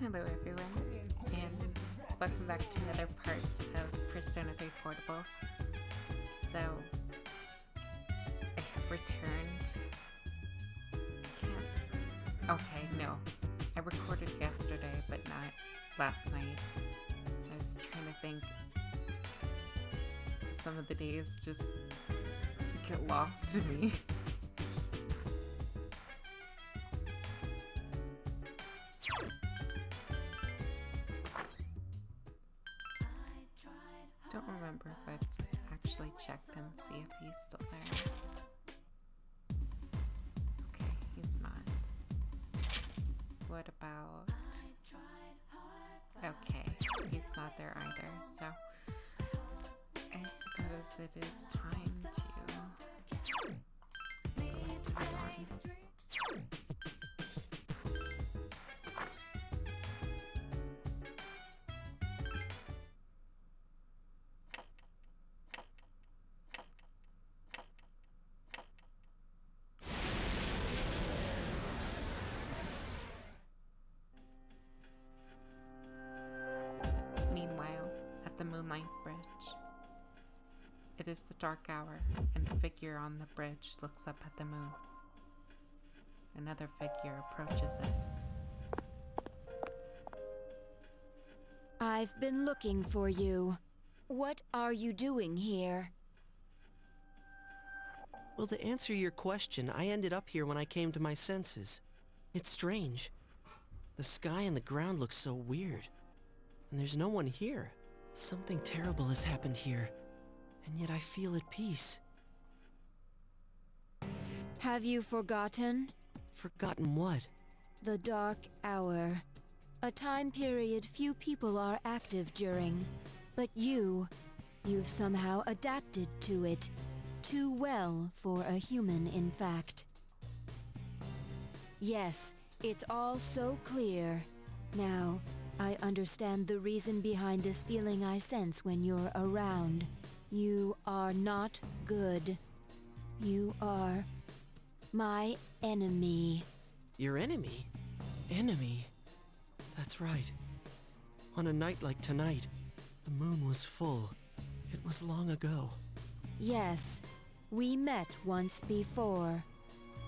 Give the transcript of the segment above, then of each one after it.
Hello everyone, and welcome back to another part of Persona 3 Portable. So, I have returned. Okay, no. I recorded yesterday, but not last night. I was trying to think. Some of the days just get lost to me. Don't remember if I've actually checked and see if he's still there. Okay, he's not. What about... Okay, he's not there either, so I suppose it is time to go into the dorm. Meanwhile, at the Moonlight Bridge, it is the dark hour, and a figure on the bridge looks up at the moon. Another figure approaches it. I've been looking for you. What are you doing here? Well, to answer your question, I ended up here when I came to my senses. It's strange. The sky and the ground look so weird. And there's no one here. Something terrible has happened here. And yet I feel at peace. Have you forgotten? Forgotten what? The Dark Hour. A time period few people are active during. But you've somehow adapted to it. Too well for a human, in fact. Yes, it's all so clear. Now, I understand the reason behind this feeling I sense when you're around. You are not good. You are my enemy. Your enemy? Enemy? That's right. On a night like tonight, the moon was full. It was long ago. Yes, we met once before.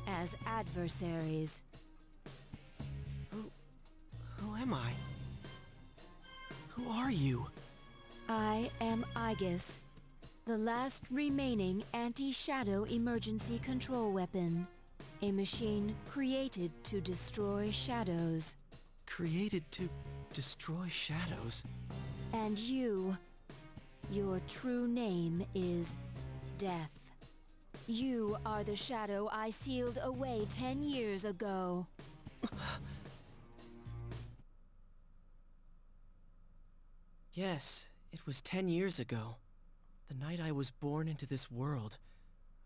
As adversaries. Who am I? Who are you? I am Aigis, the last remaining anti-shadow emergency control weapon. A machine created to destroy shadows. Created to destroy shadows? And your true name is Death. You are the shadow I sealed away 10 years ago. Yes, it was 10 years ago. The night I was born into this world.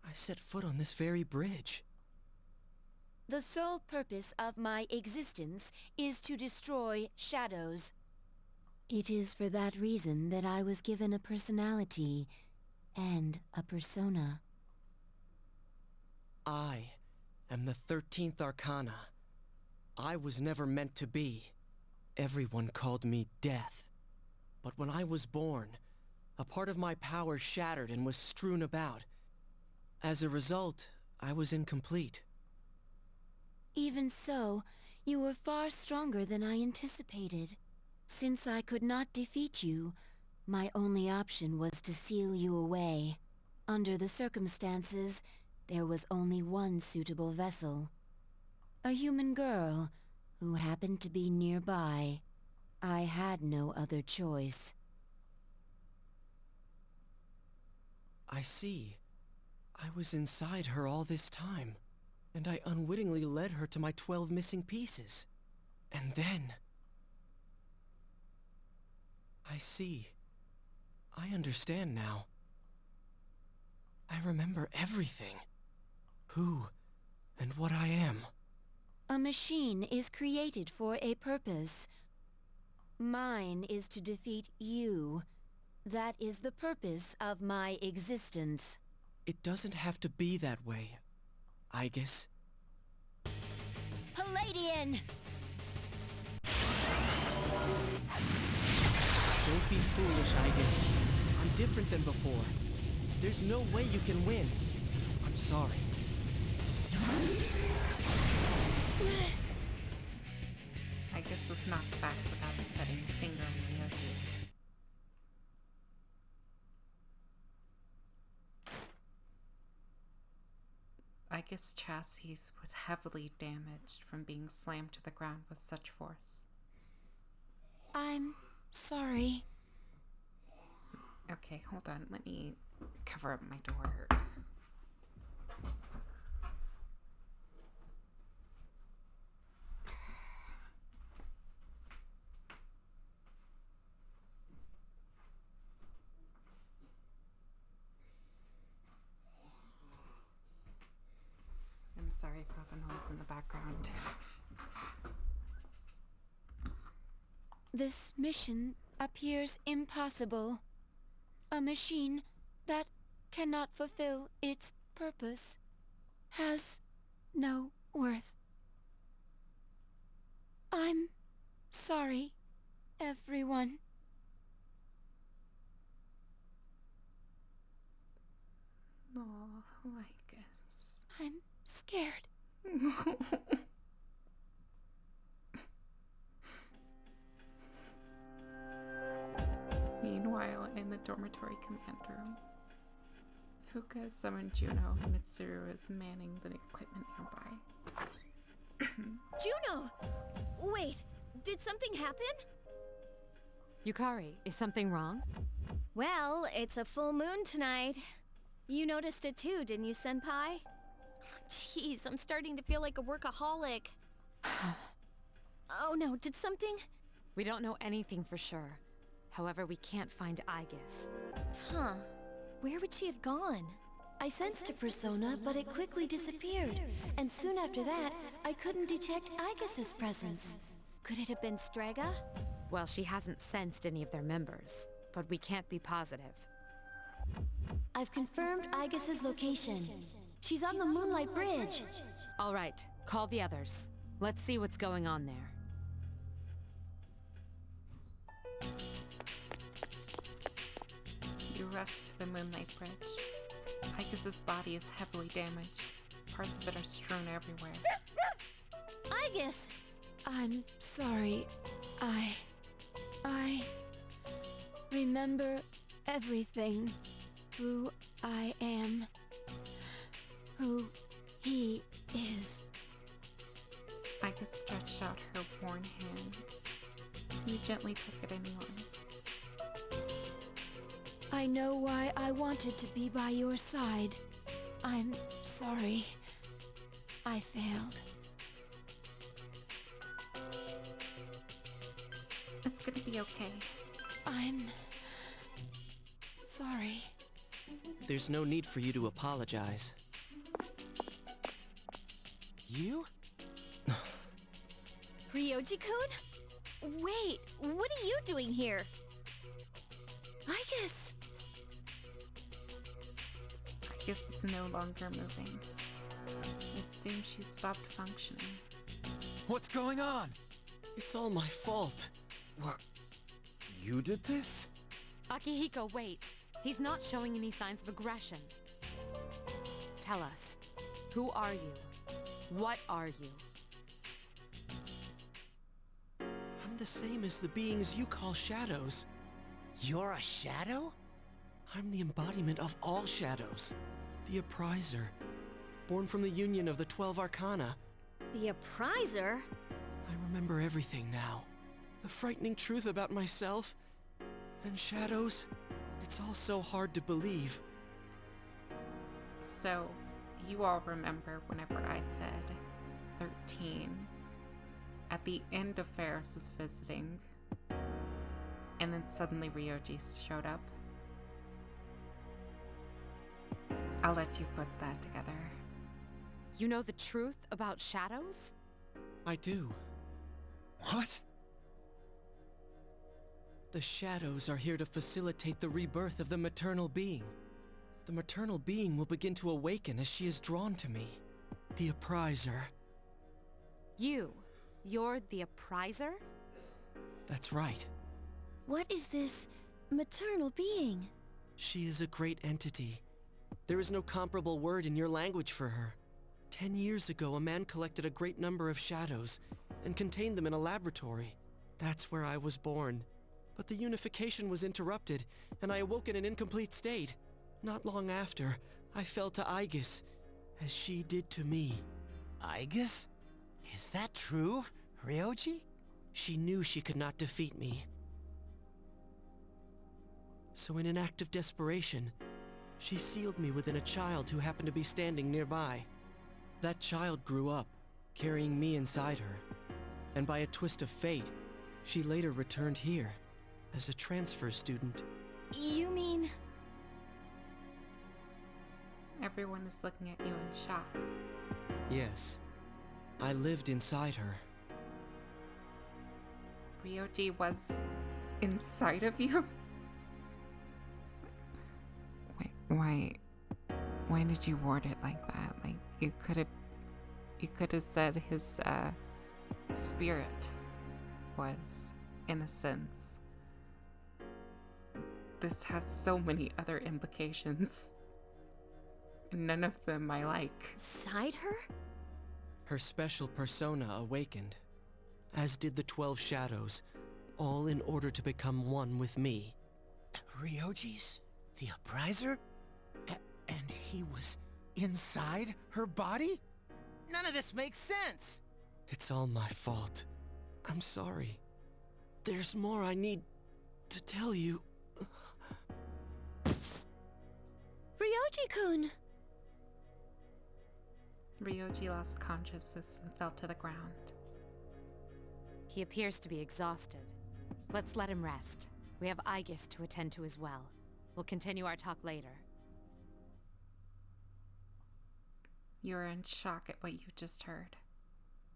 I set foot on this very bridge. The sole purpose of my existence is to destroy shadows. It is for that reason that I was given a personality and a persona. I am the 13th Arcana. I was never meant to be. Everyone called me Death. But when I was born, a part of my power shattered and was strewn about. As a result, I was incomplete. Even so, you were far stronger than I anticipated. Since I could not defeat you, my only option was to seal you away. Under the circumstances, there was only one suitable vessel. A human girl, who happened to be nearby. I had no other choice. I see. I was inside her all this time, and I unwittingly led her to my 12 missing pieces. And then... I see. I understand now. I remember everything. Who and what I am. A machine is created for a purpose. Mine is to defeat you. That is the purpose of my existence. It doesn't have to be that way, Aigis. Palladian! be foolish, Aigis. I'm different than before. There's no way you can win. I'm sorry. Aigis was knocked back without setting a finger on Ryoji. Aigis' chassis was heavily damaged from being slammed to the ground with such force. I'm sorry. Okay, hold on. Let me cover up my door. I'm sorry for the noise in the background. This mission appears impossible. A machine that cannot fulfill its purpose has no worth. I'm sorry, everyone. Oh, I guess. I'm scared. Meanwhile, in the dormitory command room, Fuka has summoned Juno, and Mitsuru is manning the equipment nearby. Juno! Wait, did something happen? Yukari, is something wrong? Well, it's a full moon tonight. You noticed it too, didn't you, Senpai? Jeez, I'm starting to feel like a workaholic. Oh no, did something? We don't know anything for sure. However, we can't find Aigis. Huh. Where would she have gone? I sensed a persona, but it quickly disappeared. And soon after that, I couldn't detect Aigis' presence. Could it have been Strega? Well, she hasn't sensed any of their members, but we can't be positive. I've confirmed Aigis' location. She's on the Moonlight Bridge. All right, call the others. Let's see what's going on there. You rush to the Moonlight Bridge. Aigis' body is heavily damaged. Parts of it are strewn everywhere. Aigis! I'm sorry. I remember everything. Who I am. Who he is. Aigis stretched out her worn hand. You gently took it in yours. I know why I wanted to be by your side. I'm sorry. I failed. It's gonna be okay. I'm sorry. There's no need for you to apologize. You? Ryoji-kun? Wait, what are you doing here? Aigis! Aigis is no longer moving. It seems she stopped functioning. What's going on? It's all my fault. What? You did this? Akihiko, wait. He's not showing any signs of aggression. Tell us, who are you? What are you? I'm the same as the beings you call shadows. You're a shadow? I'm the embodiment of all shadows. The Appriser. Born from the union of the 12 Arcana. The Appriser? I remember everything now. The frightening truth about myself. And shadows. It's all so hard to believe. So, you all remember whenever I said 13 at the end of Ferris's visiting, and then suddenly Ryoji showed up? I'll let you put that together. You know the truth about shadows? I do. What? The shadows are here to facilitate the rebirth of the maternal being. The maternal being will begin to awaken as she is drawn to me. The Appriser. You're the Appriser? That's right. What is this maternal being. She is a great entity. There is no comparable word in your language for her. 10 years ago, a man collected a great number of shadows and contained them in a laboratory. That's where I was born. But the unification was interrupted, and I awoke in an incomplete state. Not long after, I fell to Aegis, as she did to me. Aegis? Is that true, Ryoji? She knew she could not defeat me. So in an act of desperation, she sealed me within a child who happened to be standing nearby. That child grew up, carrying me inside her. And by a twist of fate, she later returned here, as a transfer student. You mean... Everyone is looking at you in shock. Yes, I lived inside her. Ryoji was inside of you? Wait, why did you word it like that? Like, you could have said his, spirit was, in a sense. This has so many other implications. None of them I like. Inside her? Her special persona awakened, as did the 12 shadows, all in order to become one with me. Ryoji's the Upriser? And he was inside her body? None of this makes sense! It's all my fault. I'm sorry. There's more I need to tell you. Ryoji-kun! Ryoji lost consciousness and fell to the ground. He appears to be exhausted. Let's let him rest. We have Aegis to attend to as well. We'll continue our talk later. You are in shock at what you just heard.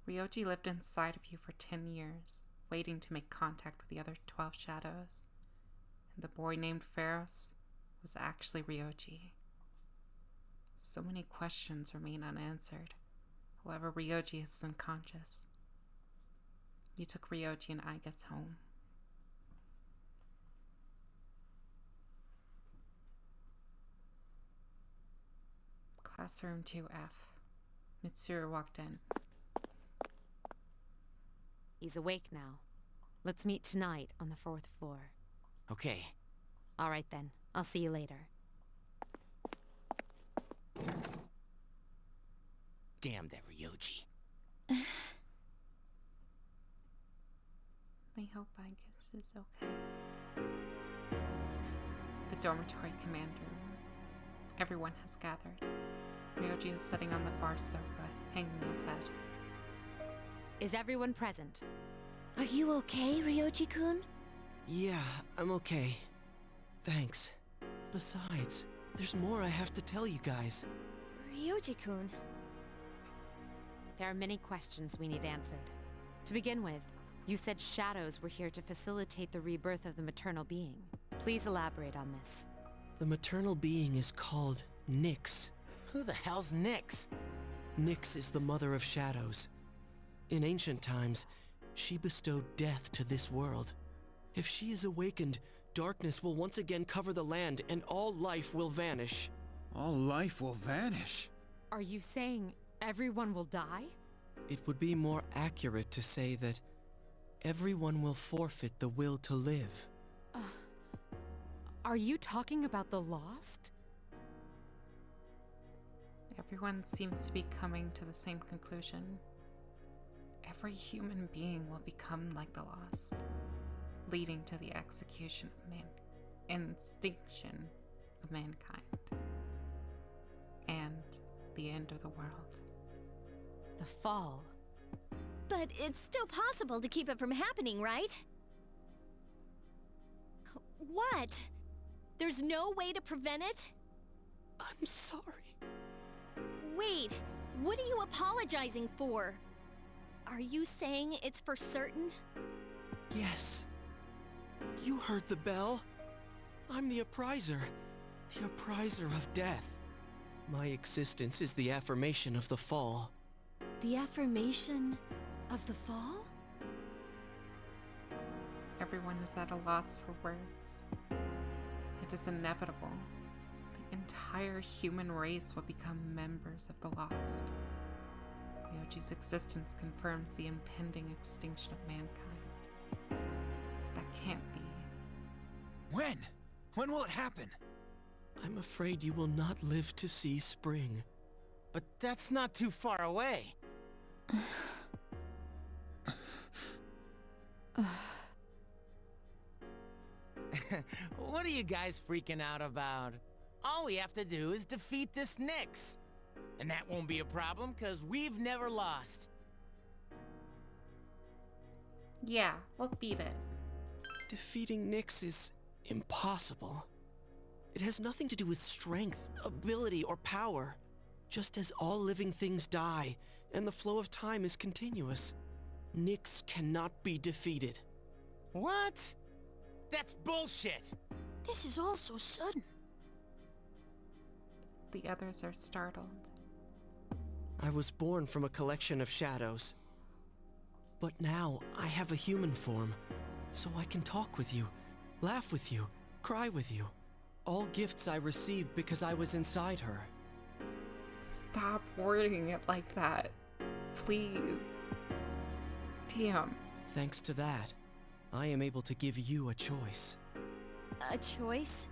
Ryoji lived inside of you for 10 years, waiting to make contact with the other 12 shadows. And the boy named Pharos was actually Ryoji. So many questions remain unanswered. However, Ryoji is unconscious. You took Ryoji and Aegis home. Classroom 2F. Mitsuru walked in. He's awake now. Let's meet tonight on the 4th floor. Okay. All right then. I'll see you later. Damn that Ryoji. I hope Aegis is okay. The dormitory command room. Everyone has gathered. Ryoji is sitting on the far sofa, hanging his head. Is everyone present? Are you okay, Ryoji-kun? Yeah, I'm okay. Thanks. Besides, there's more I have to tell you guys. Ryoji-kun. There are many questions we need answered. To begin with, you said shadows were here to facilitate the rebirth of the maternal being. Please elaborate on this. The maternal being is called Nyx. Who the hell's Nyx? Nyx is the mother of shadows. In ancient times, she bestowed death to this world. If she is awakened, darkness will once again cover the land and all life will vanish. All life will vanish. Are you saying everyone will die? It would be more accurate to say that everyone will forfeit the will to live. Are you talking about the lost? Everyone seems to be coming to the same conclusion. Every human being will become like the lost, leading to the execution of extinction of mankind, and the end of the world. The fall. But it's still possible to keep it from happening, right? What? There's no way to prevent it? I'm sorry. Wait, what are you apologizing for? Are you saying it's for certain? Yes. You heard the bell. I'm the Upriser of death. My existence is the affirmation of the fall. The affirmation of the fall? Everyone is at a loss for words. Death is inevitable. The entire human race will become members of the lost. Ryoji's existence confirms the impending extinction of mankind. That can't be. When? When will it happen? I'm afraid you will not live to see spring. But that's not too far away. What are you guys freaking out about? All we have to do is defeat this Nyx. And that won't be a problem, because we've never lost. Yeah, we'll beat it. Defeating Nyx is impossible. It has nothing to do with strength, ability, or power. Just as all living things die, and the flow of time is continuous, Nyx cannot be defeated. What? That's bullshit! This is all so sudden. The others are startled. I was born from a collection of shadows. But now, I have a human form, so I can talk with you, laugh with you, cry with you. All gifts I received because I was inside her. Stop wording it like that. Please. Damn. Thanks to that, I am able to give you a choice. A choice?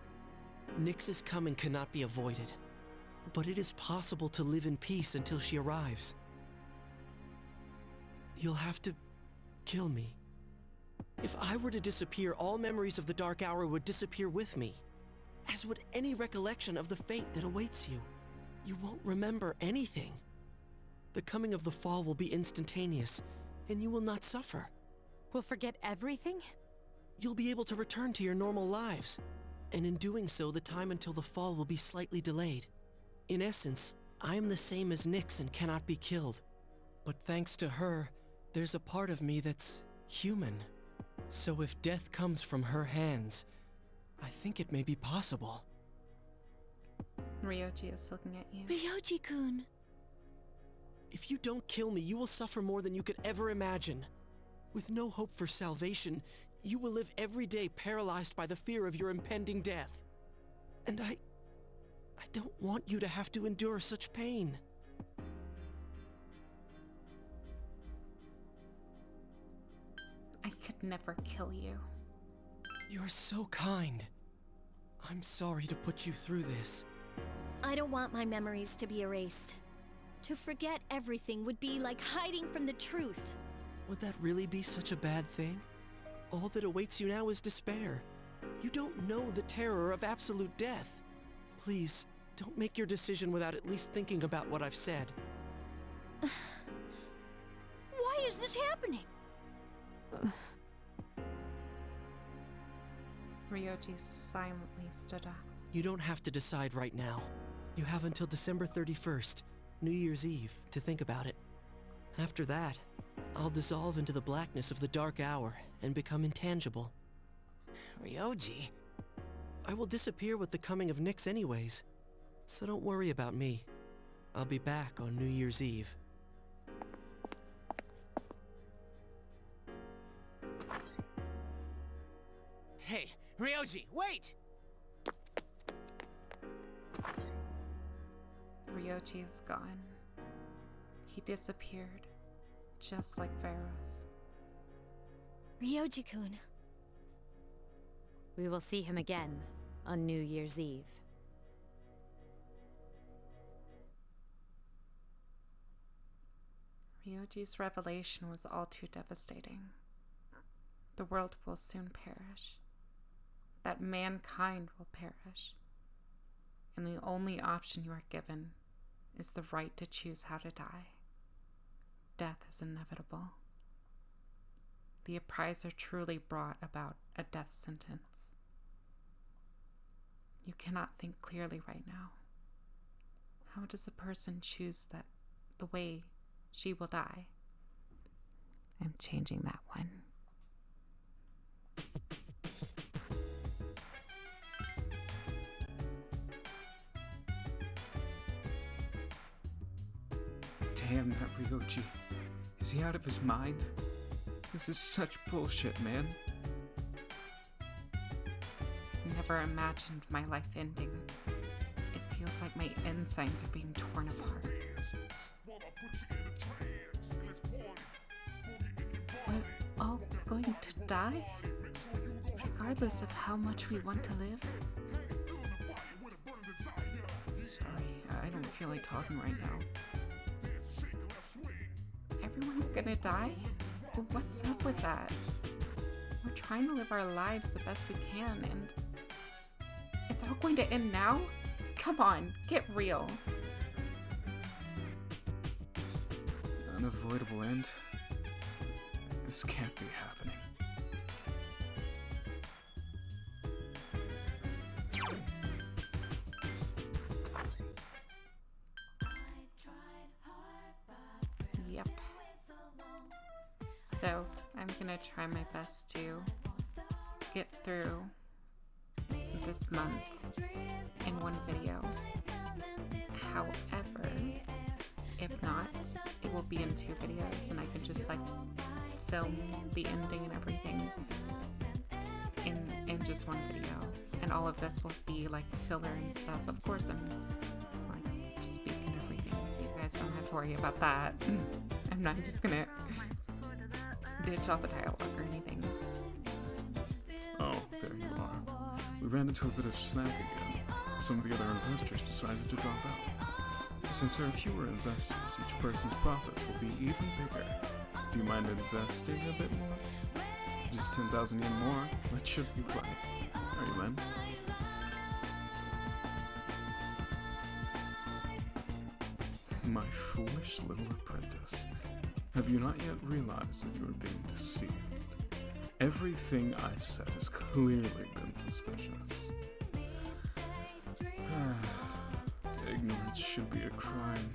Nyx's coming cannot be avoided, but it is possible to live in peace until she arrives. You'll have to kill me. If I were to disappear, all memories of the Dark Hour would disappear with me, as would any recollection of the fate that awaits you. You won't remember anything. The coming of the fall will be instantaneous, and you will not suffer. We'll forget everything? You'll be able to return to your normal lives, and in doing so, the time until the fall will be slightly delayed. In essence, I am the same as Nyx and cannot be killed. But thanks to her, there's a part of me that's human. So if death comes from her hands, I think it may be possible. Ryoji is looking at you. Ryoji-kun. If you don't kill me, you will suffer more than you could ever imagine. With no hope for salvation, you will live every day paralyzed by the fear of your impending death. And I don't want you to have to endure such pain. I could never kill you. You're so kind. I'm sorry to put you through this. I don't want my memories to be erased. To forget everything would be like hiding from the truth. Would that really be such a bad thing? All that awaits you now is despair. You don't know the terror of absolute death. Please, don't make your decision without at least thinking about what I've said. Why is this happening? Ryoji silently stood up. You don't have to decide right now. You have until December 31st, New Year's Eve, to think about it. After that, I'll dissolve into the blackness of the Dark Hour and become intangible. Ryoji? I will disappear with the coming of Nyx anyways, so don't worry about me. I'll be back on New Year's Eve. Hey, Ryoji, wait! Ryoji is gone. He disappeared, just like Pharaoh's. Ryoji-kun. We will see him again on New Year's Eve. Ryoji's revelation was all too devastating. The world will soon perish. That mankind will perish. And the only option you are given is the right to choose how to die. Death is inevitable. The appraiser truly brought about a death sentence. You cannot think clearly right now. How does a person choose that the way she will die? I'm changing that one. Damn that Ryoji. Is he out of his mind? This is such bullshit, man. You have ever imagined my life ending. It feels like my insides are being torn apart. We're all going to die? Regardless of how much we want to live? Sorry, I don't feel like talking right now. Everyone's gonna die? Well, what's up with that? We're trying to live our lives the best we can, and it's all going to end now? Come on, get real. Unavoidable end? This can't be happening. Yep. So, I'm gonna try my best to get through this month in one video. However, if not, it will be in 2 videos and I can just like film the ending and everything in just one video. And all of this will be like filler and stuff. Of course I'm like speaking everything, so you guys don't have to worry about that. I'm not just gonna ditch all the dialogue or anything. Oh, there you are. We ran into a bit of snag again. Some of the other investors decided to drop out. Since there are fewer investors, each person's profits will be even bigger. Do you mind investing a bit more? Just 10,000 yen more, that should be plenty. Are you in? My foolish little apprentice. Have you not yet realized that you are being deceived? Everything I've said has clearly been suspicious. Ignorance should be a crime.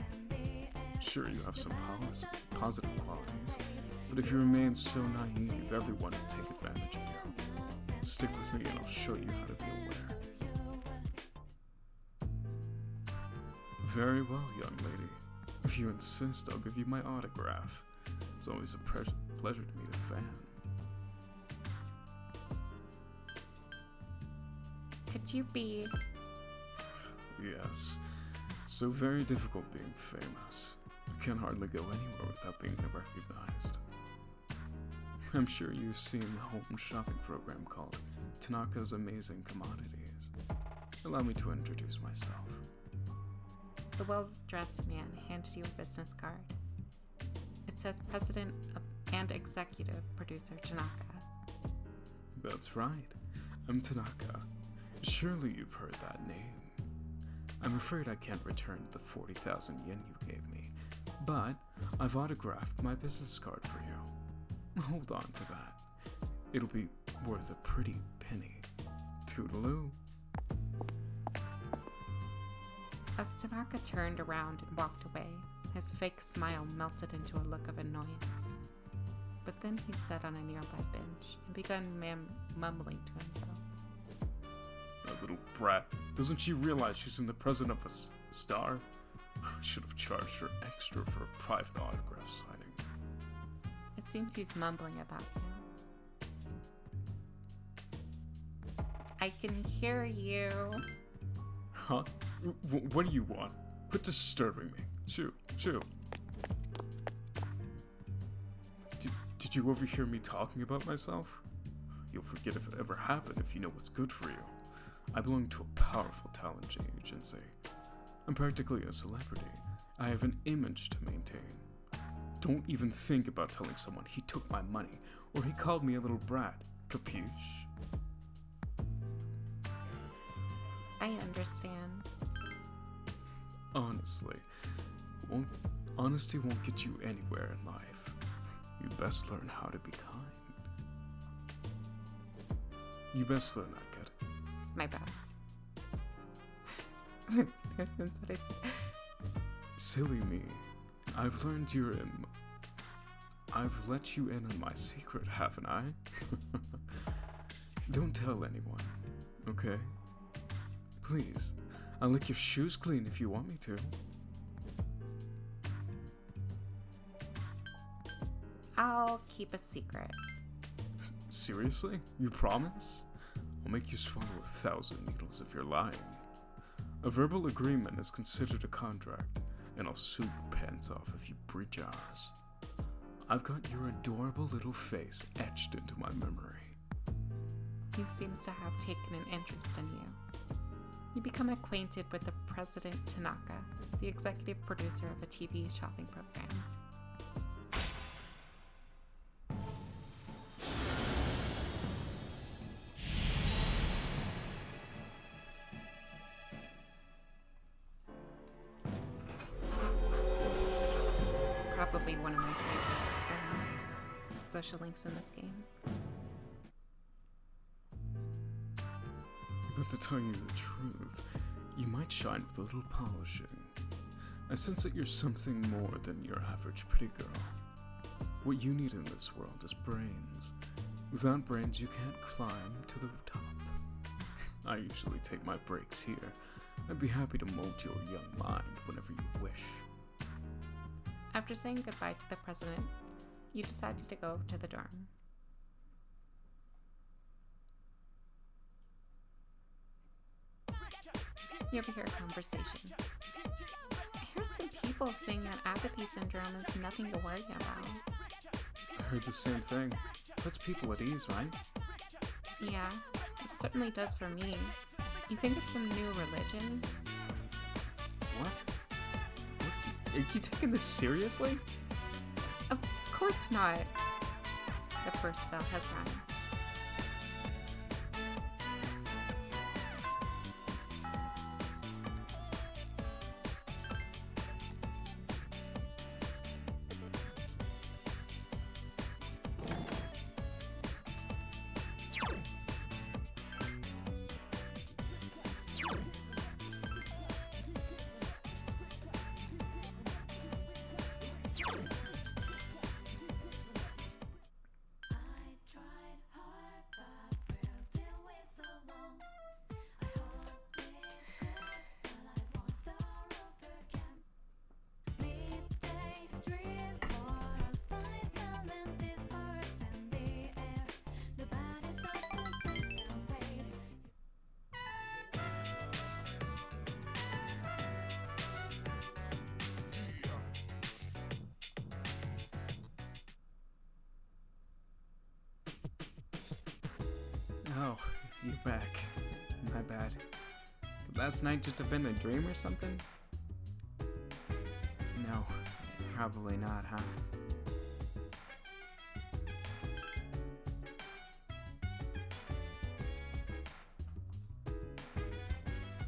Sure, you have some positive qualities, but if you remain so naive, everyone will take advantage of you. Stick with me and I'll show you how to be aware. Very well, young lady. If you insist, I'll give you my autograph. It's always a pleasure to meet a fan. Could you be... Yes. It's so very difficult being famous. You can hardly go anywhere without being recognized. I'm sure you've seen the home shopping program called Tanaka's Amazing Commodities. Allow me to introduce myself. The well-dressed man handed you a business card. It says President and Executive Producer Tanaka. That's right. I'm Tanaka. Surely you've heard that name. I'm afraid I can't return the 40,000 yen you gave me, but I've autographed my business card for you. Hold on to that. It'll be worth a pretty penny. Toodaloo. As Tanaka turned around and walked away, his fake smile melted into a look of annoyance. But then he sat on a nearby bench and began mumbling to himself. That little brat. Doesn't she realize she's in the presence of a star? Should have charged her extra for a private autograph signing. It seems he's mumbling about you. I can hear you. Huh? What do you want? Quit disturbing me. Shoo. Did you overhear me talking about myself? You'll forget if it ever happened if you know what's good for you. I belong to a powerful talent agency. I'm practically a celebrity. I have an image to maintain. Don't even think about telling someone he took my money or he called me a little brat. Capiche? I understand. Honestly, honesty won't get you anywhere in life. You best learn how to be kind. You best learn that, kid. My bad. No sense what I said. Silly me. I've learned you're in... I've let you in on my secret, haven't I? Don't tell anyone, okay? Please, I'll lick your shoes clean if you want me to. I'll keep a secret. Seriously? You promise? I'll make you swallow 1,000 needles if you're lying. A verbal agreement is considered a contract, and I'll sue your pants off if you breach ours. I've got your adorable little face etched into my memory. He seems to have taken an interest in you. You become acquainted with the President Tanaka, the executive producer of a TV shopping program. Probably one of my favorite social links in this game. But to tell you the truth, you might shine with a little polishing. I sense that you're something more than your average pretty girl. What you need in this world is brains. Without brains, you can't climb to the top. I usually take my breaks here. I'd be happy to mold your young mind whenever you wish. After saying goodbye to the president, you decided to go to the dorm. You overhear a conversation. I heard some people saying that apathy syndrome is nothing to worry about. I heard the same thing. Puts people at ease, right? Yeah, it certainly does for me. You think it's some new religion? What? Are you taking this seriously? Of course not. The first bell has rung. Oh, you're back. My bad. Could last night just have been a dream or something? No, probably not, huh?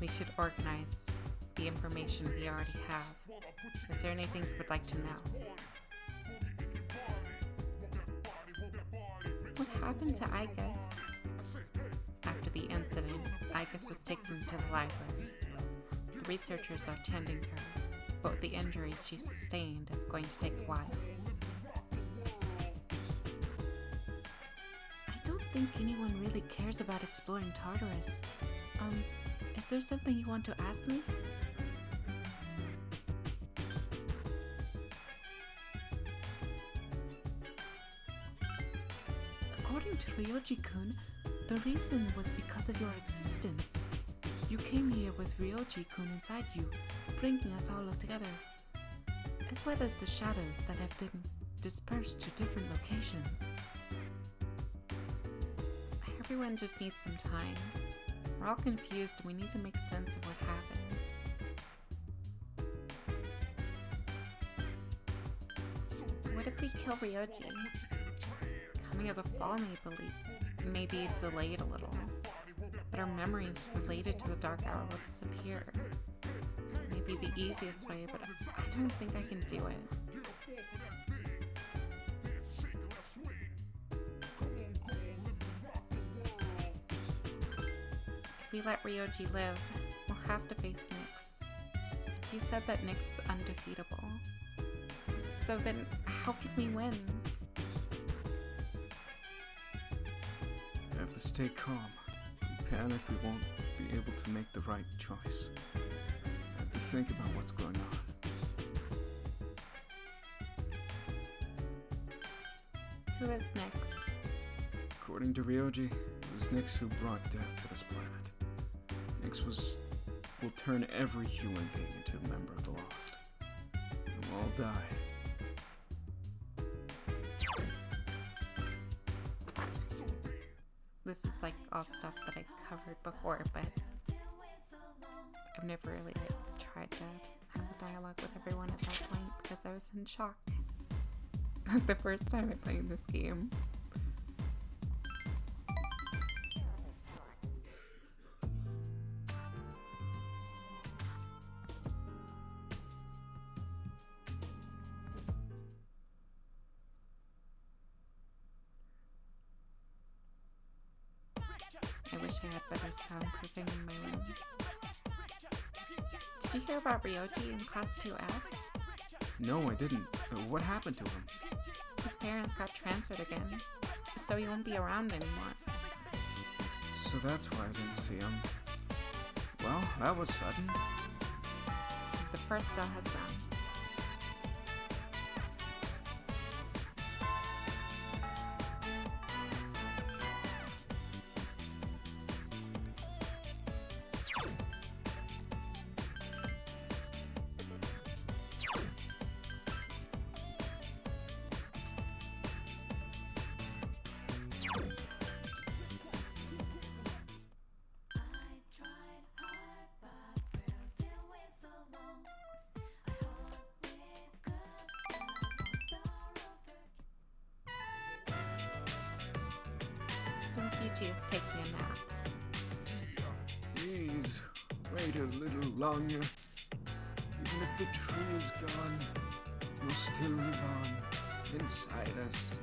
We should organize the information we already have. Is there anything you would like to know? What happened to Igus? After the incident, Igus was taken to the library. The researchers are tending to her, but with the injuries she sustained, it's going to take a while. I don't think anyone really cares about exploring Tartarus. Is there something you want to ask me? According to Ryoji-kun, the reason was because of your existence. You came here with Ryoji-kun inside you, bringing us all together, as well as the shadows that have been dispersed to different locations. Everyone just needs some time. We're all confused and we need to make sense of what happened. What if we kill Ryoji? Coming of the fall may be delayed a little, but our memories related to the Dark Hour will disappear. It may be the easiest way, but I don't think I can do it. If we let Ryoji live, we'll have to face Nyx. He said that Nyx is undefeatable. So then, how can we win? We have to stay calm. If we panic, we won't be able to make the right choice. I have to think about what's going on. Who is Nyx? According to Ryoji, was Nyx who brought death to this planet. Nyx will turn every human being into a member of the Lost. And we'll all die. This is like all stuff that I covered before, but I've never really tried to have a dialogue with everyone at that point because I was in shock the first time I played this game. I wish I had better soundproofing in my room. Did you hear about Ryoji in Class 2F? No, I didn't. What happened to him? His parents got transferred again, so he won't be around anymore. So that's why I didn't see him. Well, that was sudden. The first bell has rung. Bunkichi is taking a nap. Please, wait a little longer. Even if the tree is gone, you'll still live on inside us.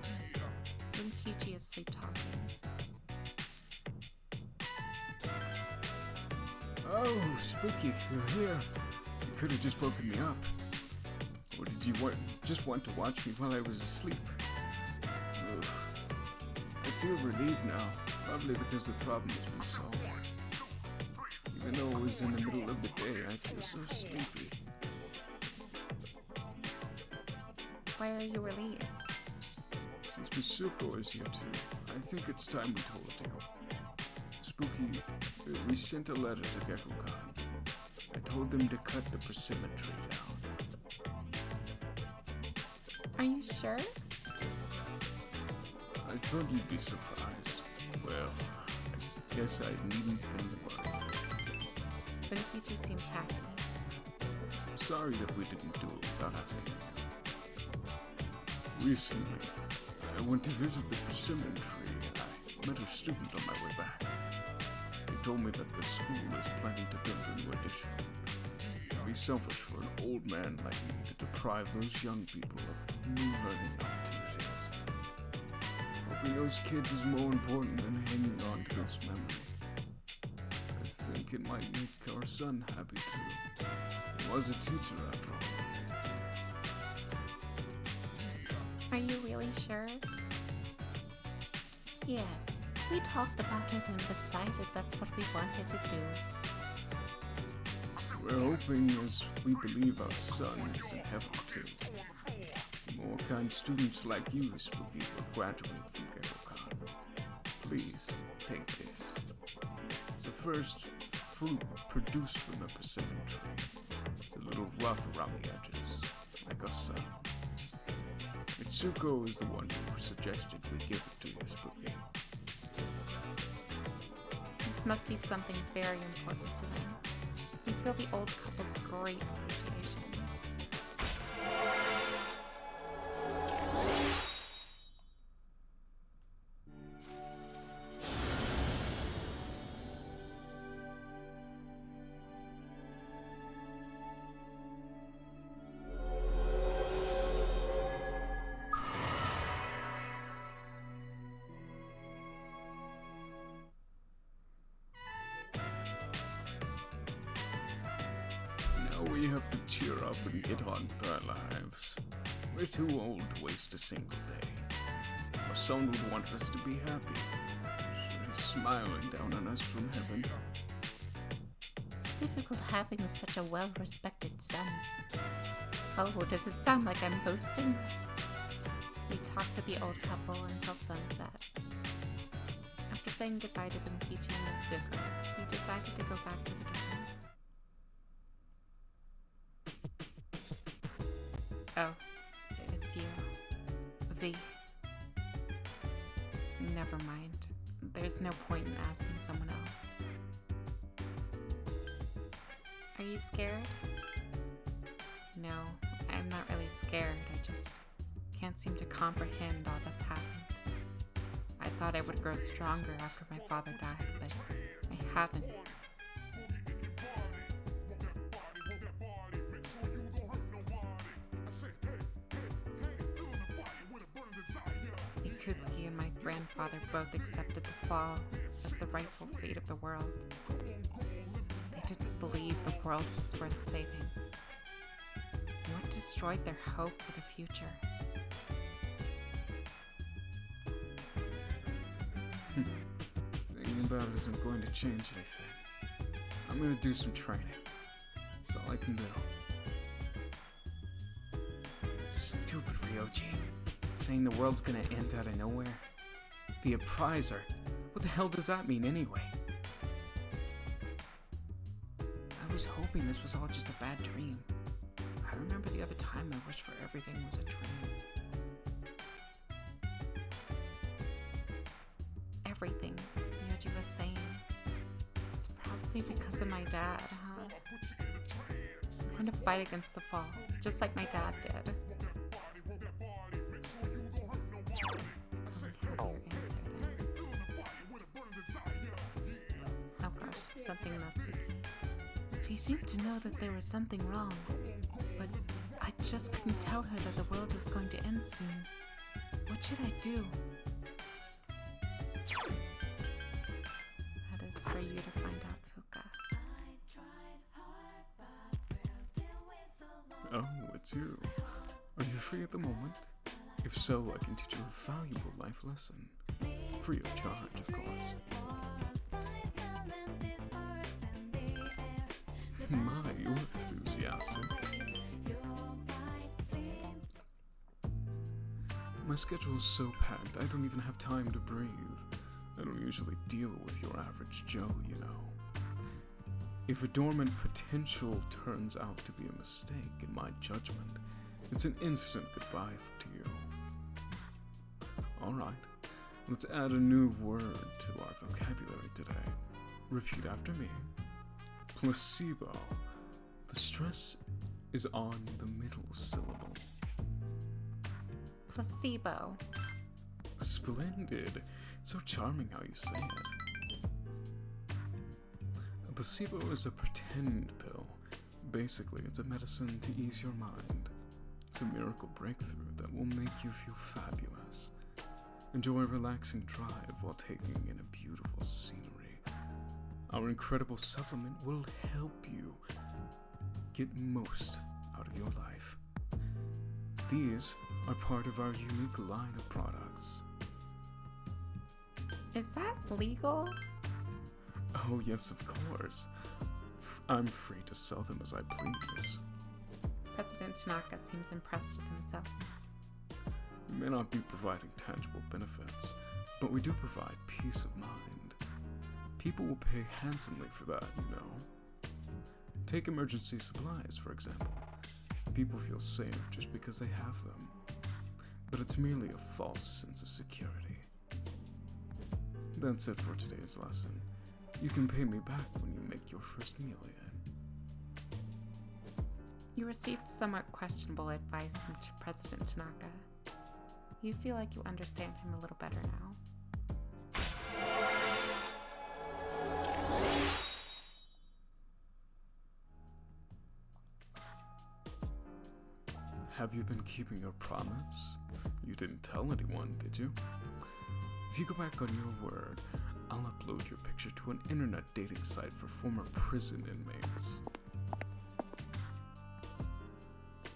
Bunkichi is sleep talking. Oh, Spooky, you're here. You could have just woken me up. Or did you just want to watch me while I was asleep? Ugh. I feel relieved now, probably because the problem has been solved. Even though it was in the middle of the day, I feel so sleepy. Why are you relieved? Since Misuko is here too, I think it's time we told you. Spooky, we sent a letter to Gekko-kan. I told them to cut the persimmon tree down. Are you sure? I thought you'd be surprised. Well, I guess I needn't been worried. Bunkichi seems happy. Sorry that we didn't do it without asking you. Recently, I went to visit the persimmon tree and I met a student on my way back. He told me that the school is planning to build a new addition. It'd be selfish for an old man like me to deprive those young people of new learning opportunities. Helping those kids is more important than hanging on to this memory. I think it might make our son happy too. He was a teacher after all. Are you really sure? Yes, we talked about it and decided that's what we wanted to do. We're hoping as we believe our son is in heaven too. More kind students like you, Spooky, will graduate from Gekko-kan. Please, take this. It's the first fruit produced from the persimmon tree. It's a little rough around the edges, like our son. Mitsuko is the one who suggested we give it to you, Spooky. This must be something very important to them. You feel the old couple's great appreciation. We have to cheer up and get on with our lives. We're too old to waste a single day. Our son would want us to be happy. So he's smiling down on us from heaven. It's difficult having such a well-respected son. Oh, does it sound like I'm boasting? We talked to the old couple until sunset. After saying goodbye to Bunkichi and Mitsuko, he decided to go back to the dorm. Oh, it's you. V. Never mind. There's no point in asking someone else. Are you scared? No, I'm not really scared. I just can't seem to comprehend all that's happened. I thought I would grow stronger after my father died, but I haven't. Ikutsuki and my grandfather both accepted the fall as the rightful fate of the world. They didn't believe the world was worth saving. What destroyed their hope for the future? Thinking about it isn't going to change anything. I'm gonna do some training. That's all I can do. Stupid Ryoji. Saying the world's gonna end out of nowhere. The Appriser. What the hell does that mean anyway? I was hoping this was all just a bad dream. I remember the other time I wished for everything was a dream. Everything Ryoji was saying. It's probably because of my dad, huh? I'm going to fight against the fall, just like my dad did. Let me have your answer then. Oh gosh, something Natsuki. She seemed to know that there was something wrong, but I just couldn't tell her that the world was going to end soon. What should I do? That is for you to find out, Fuka. Oh, it's you. Are you free at the moment? If so, I can teach you a valuable life lesson. Free of charge, of course. My, you're enthusiastic. My schedule is so packed, I don't even have time to breathe. I don't usually deal with your average Joe, you know. If a dormant potential turns out to be a mistake in my judgment, it's an instant goodbye to you. Alright, let's add a new word to our vocabulary today. Repeat after me. Placebo. The stress is on the middle syllable. Placebo. Splendid. It's so charming how you say it. A placebo is a pretend pill. Basically, it's a medicine to ease your mind. It's a miracle breakthrough that will make you feel fabulous. Enjoy a relaxing drive while taking in a beautiful scenery. Our incredible supplement will help you get most out of your life. These are part of our unique line of products. Is that legal? Oh yes, of course. I'm free to sell them as I please. President Tanaka seems impressed with himself. We may not be providing tangible benefits, but we do provide peace of mind. People will pay handsomely for that, you know. Take emergency supplies, for example. People feel safe just because they have them. But it's merely a false sense of security. That's it for today's lesson. You can pay me back when you make your first million. You received somewhat questionable advice from President Tanaka. You feel like you understand him a little better now. Have you been keeping your promise? You didn't tell anyone, did you? If you go back on your word, I'll upload your picture to an internet dating site for former prison inmates.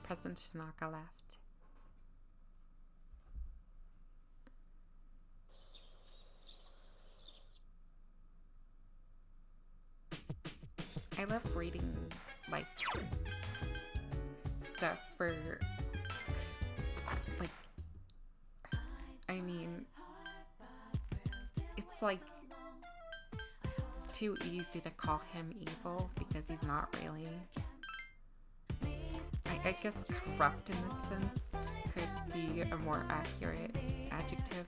President Tanaka left. I love reading, like, stuff for, like, I mean, it's like too easy to call him evil because he's not really. I guess corrupt in this sense could be a more accurate adjective.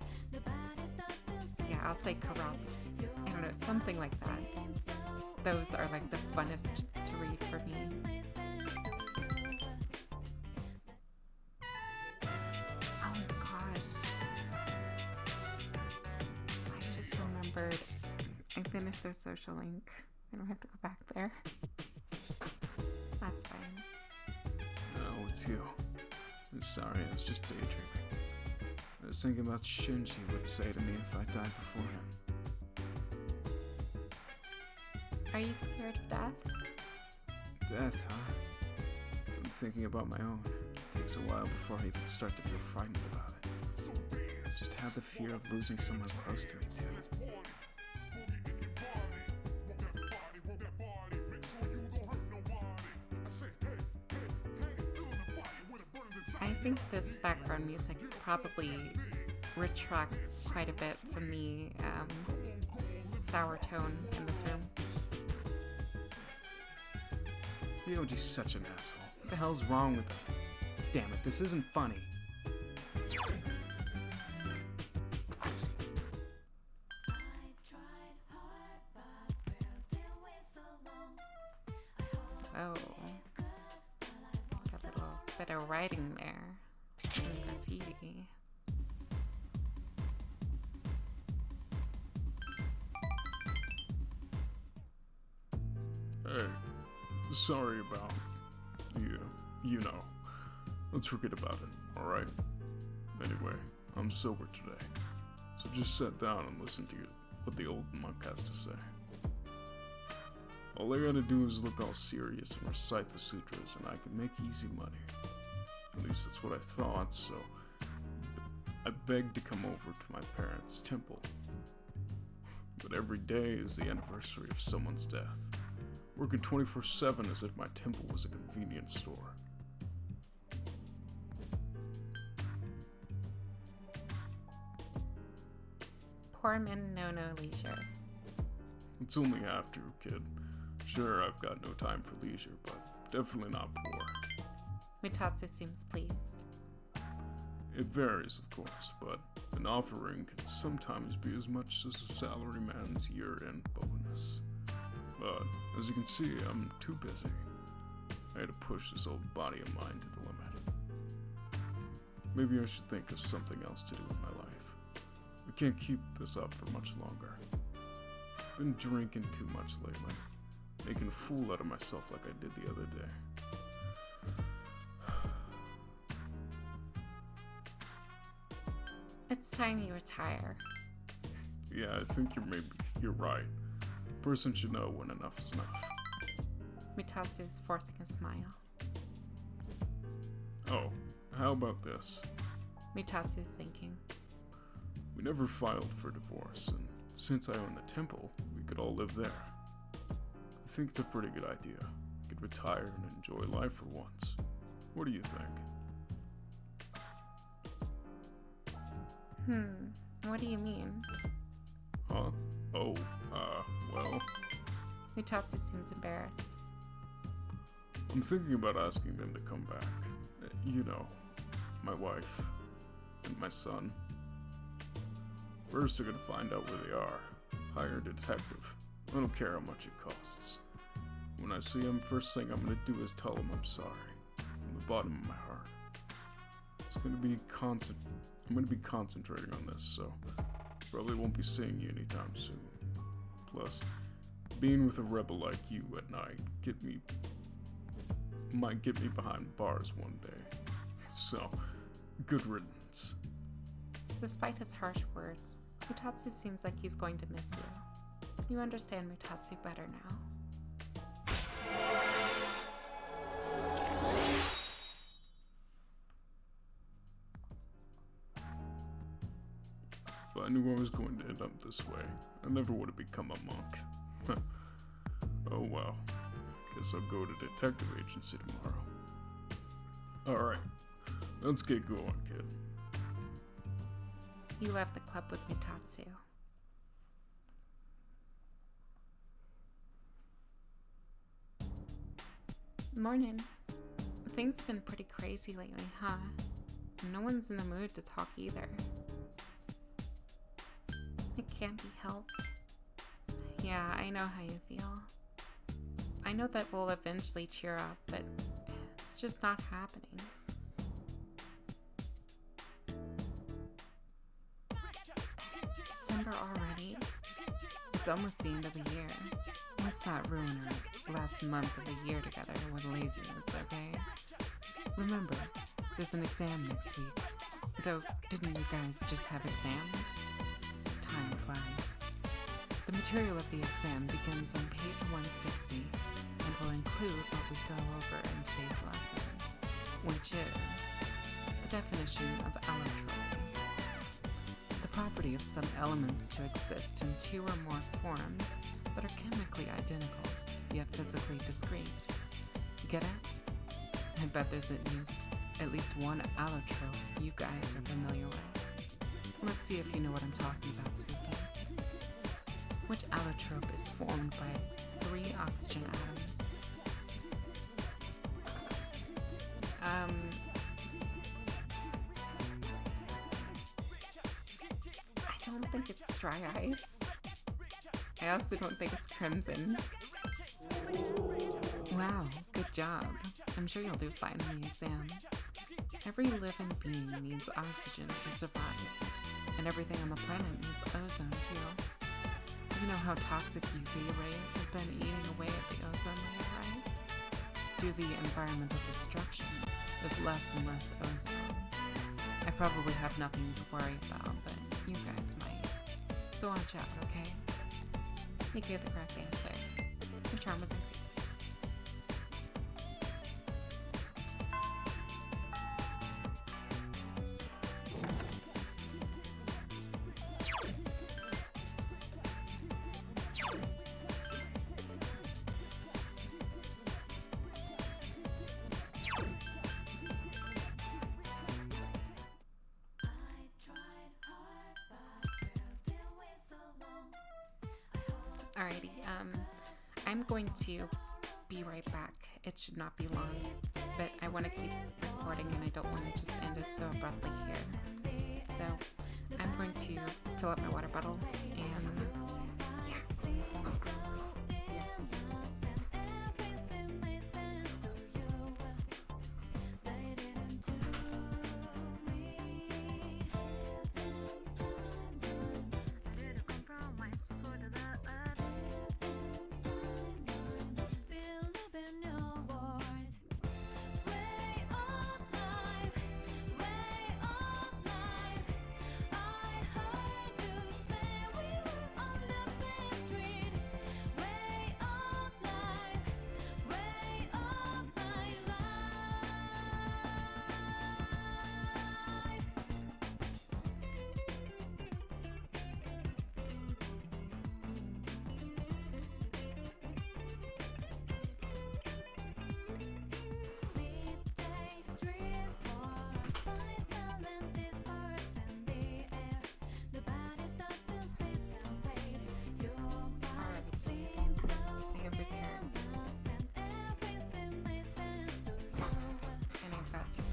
Yeah, I'll say corrupt. I don't know, something like that. Those are like the funnest to read for me. Oh gosh. I just remembered I finished their social link. I don't have to go back there. That's fine. Oh, it's you. Sorry, I was just daydreaming. I was thinking about Shinji would say to me if I died before him. Are you scared of death? Death, huh? I'm thinking about my own. It takes a while before I even start to feel frightened about it. I just have the fear of losing someone close to me, too. I think this background music probably retracts quite a bit from the sour tone in this room. Ryoji's such an asshole. What the hell's wrong with him? Damn it, this isn't funny. Oh. Got a little bit of writing there. Some graffiti. Hey, sorry about you know. Let's forget about it, alright? Anyway, I'm sober today, so just sit down and listen to what the old monk has to say. All I gotta do is look all serious and recite the sutras, and I can make easy money. At least that's what I thought, so I begged to come over to my parents' temple. But every day is the anniversary of someone's death. Working 24/7 as if my temple was a convenience store. Poor men know no leisure. It's only after, kid. Sure, I've got no time for leisure, but definitely not poor. Mitatsu seems pleased. It varies, of course, but an offering can sometimes be as much as a salaryman's year-end bonus. But, as you can see, I'm too busy. I had to push this old body of mine to the limit. Maybe I should think of something else to do with my life. I can't keep this up for much longer. Been drinking too much lately, making a fool out of myself like I did the other day. It's time you retire. Yeah, I think you're right. A person should know when enough is enough. Mitatsu is forcing a smile. Oh, how about this? Mitatsu is thinking. We never filed for divorce, and since I own the temple, we could all live there. I think it's a pretty good idea. We could retire and enjoy life for once. What do you think? What do you mean? Huh? Oh, well... Mitatsu seems embarrassed. I'm thinking about asking them to come back. You know, my wife and my son. First, I gotta find out where they are. Hire a detective. I don't care how much it costs. When I see him, first thing I'm gonna do is tell him I'm sorry. From the bottom of my heart. I'm gonna be concentrating on this, so probably won't be seeing you anytime soon. Plus, being with a rebel like you at night might get me behind bars one day. So, good riddance. Despite his harsh words, Mitatsu seems like he's going to miss you. You understand Mitatsu better now. If I knew I was going to end up this way, I never would have become a monk. Oh well. Guess I'll go to detective agency tomorrow. Alright, let's get going, kid. You left the club with Mitatsu. Morning. Things have been pretty crazy lately, huh? No one's in the mood to talk either. It can't be helped. Yeah, I know how you feel. I know that we'll eventually cheer up, but it's just not happening. December already? It's almost the end of the year. Let's not ruin our last month of the year together with laziness, okay? Remember, there's an exam next week. Though, didn't you guys just have exams? Time flies. The material of the exam begins on page 160 and will include what we go over in today's lesson, which is the definition of allotropy. The property of some elements to exist in two or more forms that are chemically identical, yet physically discrete. Get it? I bet there's at least one allotrope you guys are familiar with. Let's see if you know what I'm talking about, Spooky. Which allotrope is formed by 3 oxygen atoms? I don't think it's dry ice. I also don't think it's crimson. Wow, good job. I'm sure you'll do fine in the exam. Every living being needs oxygen to survive, and everything on the planet needs ozone too. You know how toxic UV rays have been eating away at the ozone layer, right? Due to the environmental destruction, there's less and less ozone. I probably have nothing to worry about, but you guys might. So watch out, okay? You gave the correct answer. Your charm was increased. Alrighty, I'm going to be right back. It should not be long, but I want to keep recording and I don't want to just end it so abruptly here. So, I'm going to fill up my water bottle and yeah.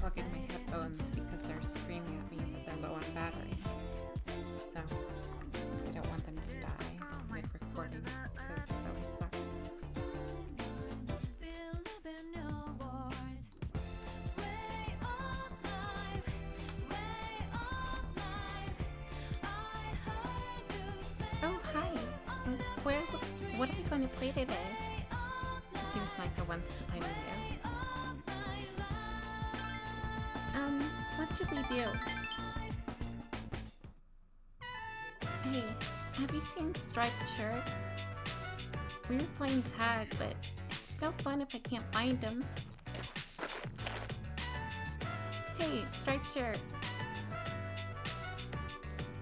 Plug in my headphones because they're screaming at me that they're low on battery. So, I don't want them to die mid-recording because that would suck. Oh, hi. What are we going to play today? It seems like I want to play with you. What should we do? Hey, have you seen Striped Shirt? We were playing tag, but it's no fun if I can't find him. Hey, Striped Shirt.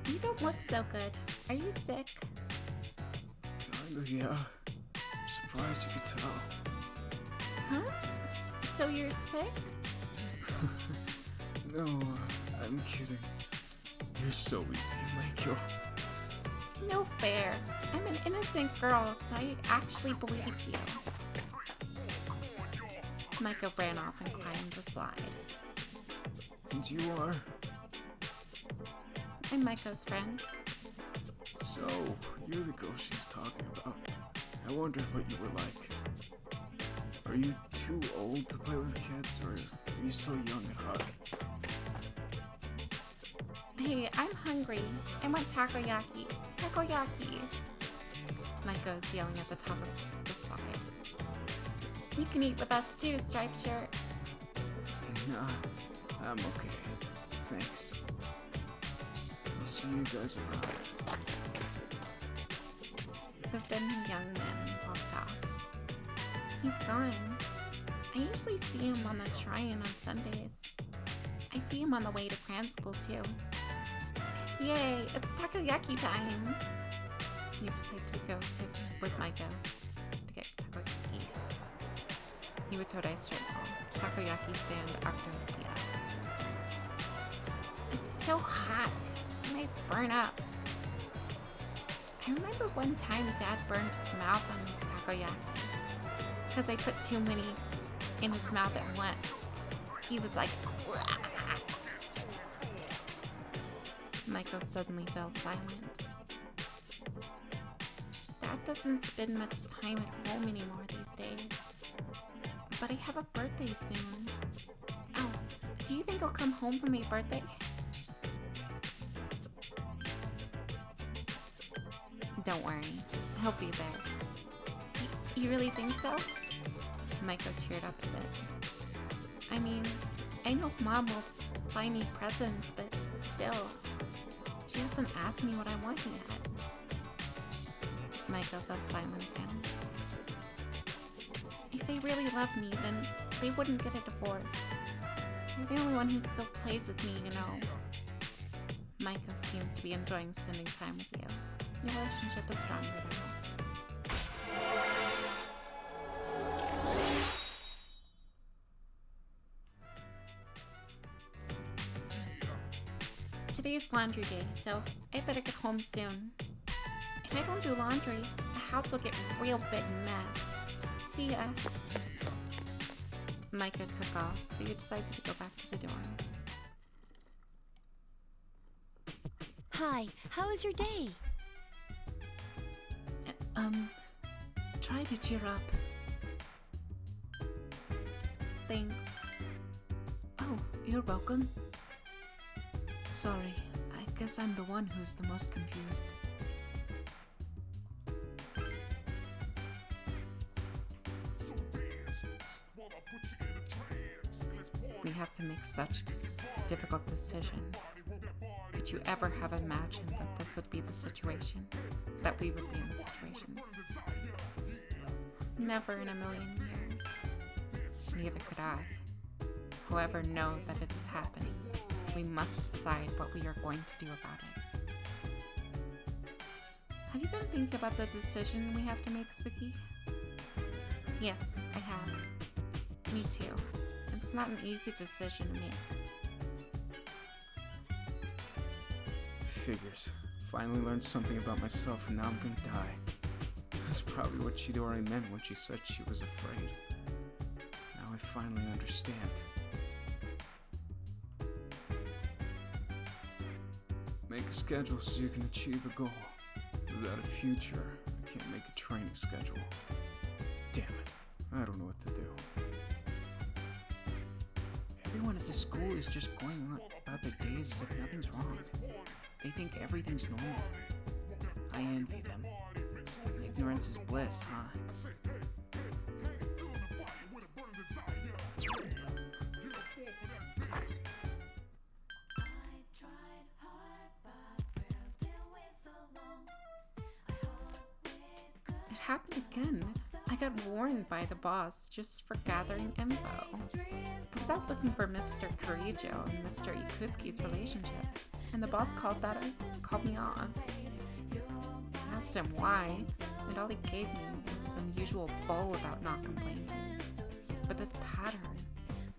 You don't look so good. Are you sick? Kinda, yeah. I'm surprised you could tell. Huh? So you're sick? No, I'm kidding. You're so easy, Michael. No fair. I'm an innocent girl, so I actually believed you. Maiko ran off and climbed the slide. And you are? I'm Maiko's friend. So, you're the girl she's talking about. I wondered what you were like. Are you too old to play with kids, or are you still young at heart? Hey, I'm hungry. I want takoyaki. Takoyaki! Maiko's yelling at the top of the slide. You can eat with us too, Striped Shirt. Nah, I'm okay. Thanks. I'll see you guys around. The thin young man walked off. He's gone. I usually see him on the shrine on Sundays. I see him on the way to cram school too. Yay, it's takoyaki time! We decided to go with Maiko to get takoyaki. Iwatode Straight Hall, takoyaki stand Octopia. It's so hot, I might burn up. I remember one time Dad burned his mouth on his takoyaki because I put too many in his mouth at once. He was like, "Wah!" Michael suddenly fell silent. Dad doesn't spend much time at home anymore these days. But I have a birthday soon. Oh, do you think he'll come home for my birthday? Don't worry, he'll be there. You really think so? Maiko teared up a bit. I mean, I know Mom will buy me presents, but still, she hasn't asked me what I want yet. Maiko fell silent again. If they really love me, then they wouldn't get a divorce. You're the only one who still plays with me, you know. Maiko seems to be enjoying spending time with you. Your relationship is stronger now. Today's laundry day, so I better get home soon. If I don't do laundry, the house will get a real big mess. See ya. Maiko took off, so you decided to go back to the dorm. Hi, how was your day? Try to cheer up. Thanks. Oh, you're welcome. Sorry, I guess I'm the one who's the most confused. We have to make such a difficult decision. Could you ever have imagined that this would be the situation? That we would be in this situation? Never in a million years. Neither could I. However, know that it is happening. We must decide what we are going to do about it. Have you been thinking about the decision we have to make, Spooky? Yes, I have. Me too. It's not an easy decision to make. Figures. Finally learned something about myself and now I'm gonna die. That's probably what Chidori meant when she said she was afraid. Now I finally understand. Make a schedule so you can achieve a goal. Without a future, I can't make a training schedule. Damn it. I don't know what to do. Everyone at the school is just going on about their days as if nothing's wrong. They think everything's normal. I envy them. Ignorance is bliss, huh? It happened again. I got warned by the boss just for gathering info. I was out looking for Mr. Karijo and Mr. Ikutsuki's relationship, and the boss called me off. I asked him why, and all he gave me was some usual bull about not complaining. But this pattern,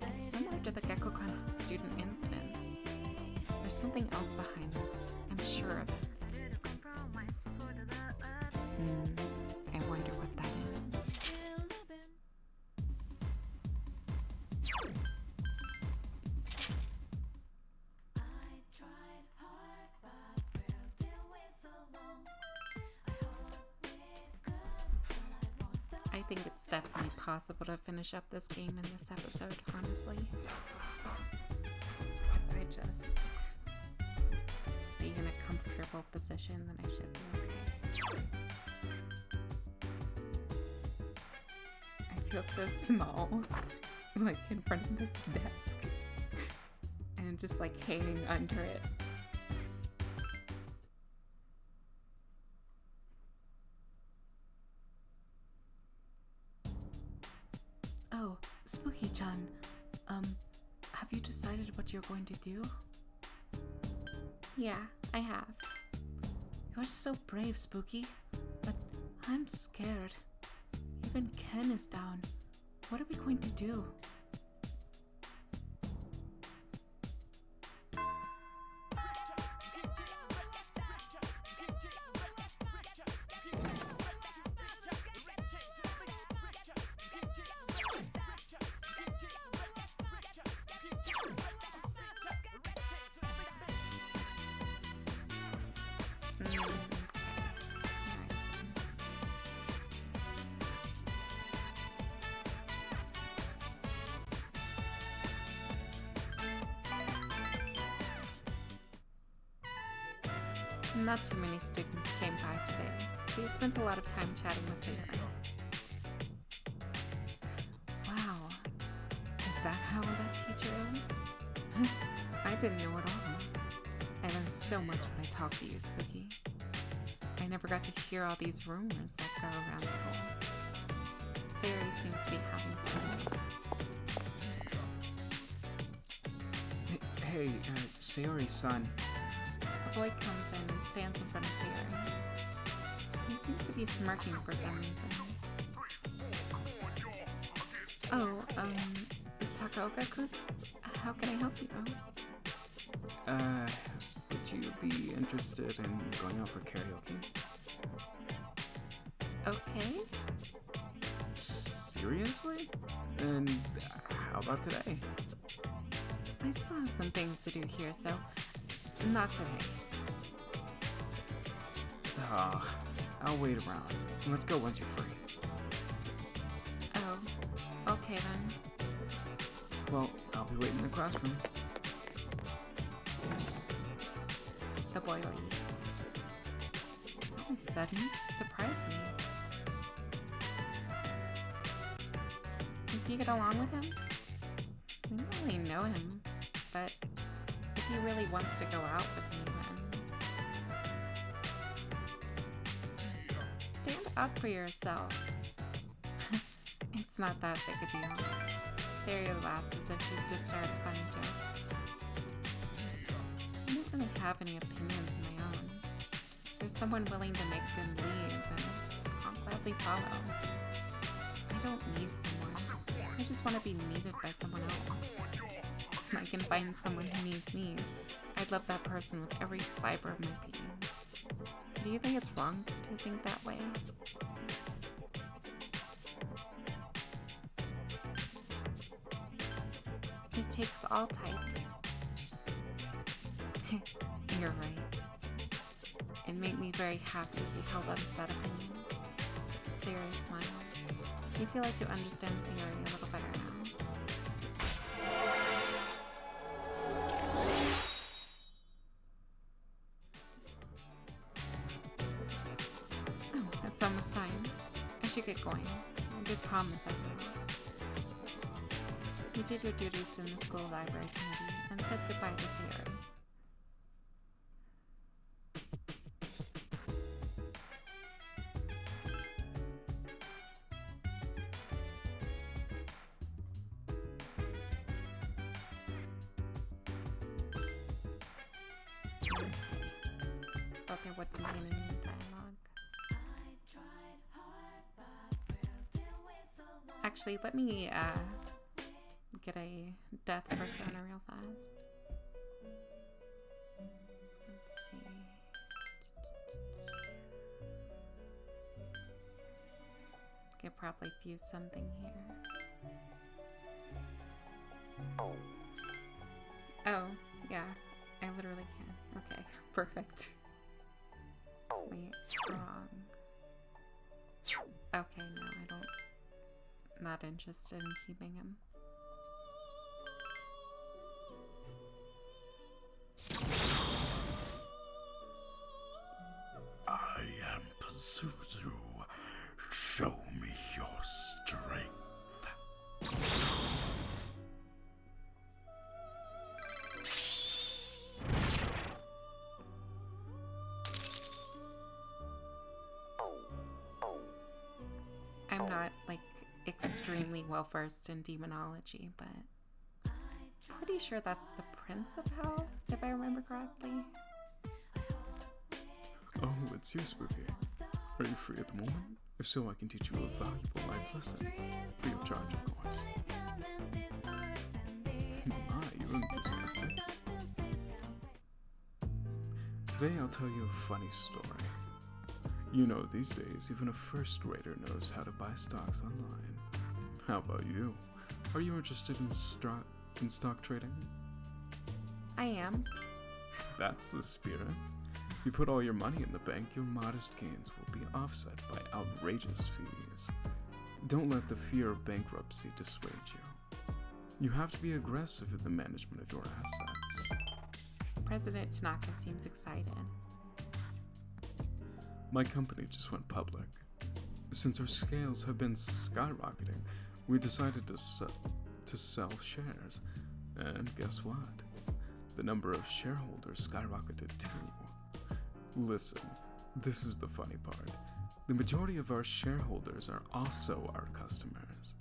it's similar to the Gekkoukan student instance. There's something else behind this, I'm sure of it. I wonder what that is. I think it's definitely possible to finish up this game in this episode, honestly. If I just stay in a comfortable position, then I should be okay. I feel so small, like in front of this desk. And just like hanging under it. Oh, Spooky-chan, have you decided what you're going to do? Yeah, I have. You're so brave, Spooky, but I'm scared. Even Ken is down. What are we going to do? Not too many students came by today, so you spent a lot of time chatting with Sayori. Wow, is that how that teacher is? I didn't know at all. I learned so much when I talked to you, Spooky. I never got to hear all these rumors that go around school. Sayori seems to be having fun. Hey, Sayori-san. A boy comes in and stands in front of Sayori. He seems to be smirking for some reason. Oh, Takaoka-kun? How can I help you? Would you be interested in going out for karaoke? Okay. Seriously? And how about today? I still have some things to do here, so not today. I'll wait around. Let's go once you're free. Oh, okay then. Well, I'll be waiting in the classroom. The boy leaves. All of a sudden, it surprised me. Do you get along with him? I don't really know him, but if he really wants to go out with me, then stand up for yourself. It's not that big a deal. Sayori laughs as if she's just started a funny joke. I don't really have any opinions of my own. If there's someone willing to make them leave, then I'll gladly follow. I don't need someone. I just want to be needed by someone else. I can find someone who needs me. I'd love that person with every fiber of my being. Do you think it's wrong to think that way? It takes all types. You're right. It made me very happy we held on to that opinion. Sayori smiles. You feel like you understand Sayori a little better now. Oh, it's almost time. I should get going. I did promise I would. You did your duties in the school library committee and said goodbye to Sayori. Thought there would be any dialogue. Actually, let me get a death persona real fast. Let's see. Could probably fuse something here. Oh, yeah, I literally can. Okay, perfect. Wait, wrong. Okay, no, I don't. not interested in keeping him. I am Pazuzu. Show me your strength. I'm not, like, extremely well versed in demonology, but pretty sure that's the Prince of Hell, if I remember correctly. Oh, it's you, Spooky. Are you free at the moment? If so, I can teach you a valuable life lesson. Free of charge, of course. My, you're enthusiastic. Today I'll tell you a funny story. You know, these days, even a first grader knows how to buy stocks online. How about you? Are you interested in stock trading? I am. That's the spirit. You put all your money in the bank, your modest gains will be offset by outrageous fees. Don't let the fear of bankruptcy dissuade you. You have to be aggressive in the management of your assets. President Tanaka seems excited. My company just went public. Since our scales have been skyrocketing, we decided to sell shares. And guess what? The number of shareholders skyrocketed too. Listen, this is the funny part. The majority of our shareholders are also our customers.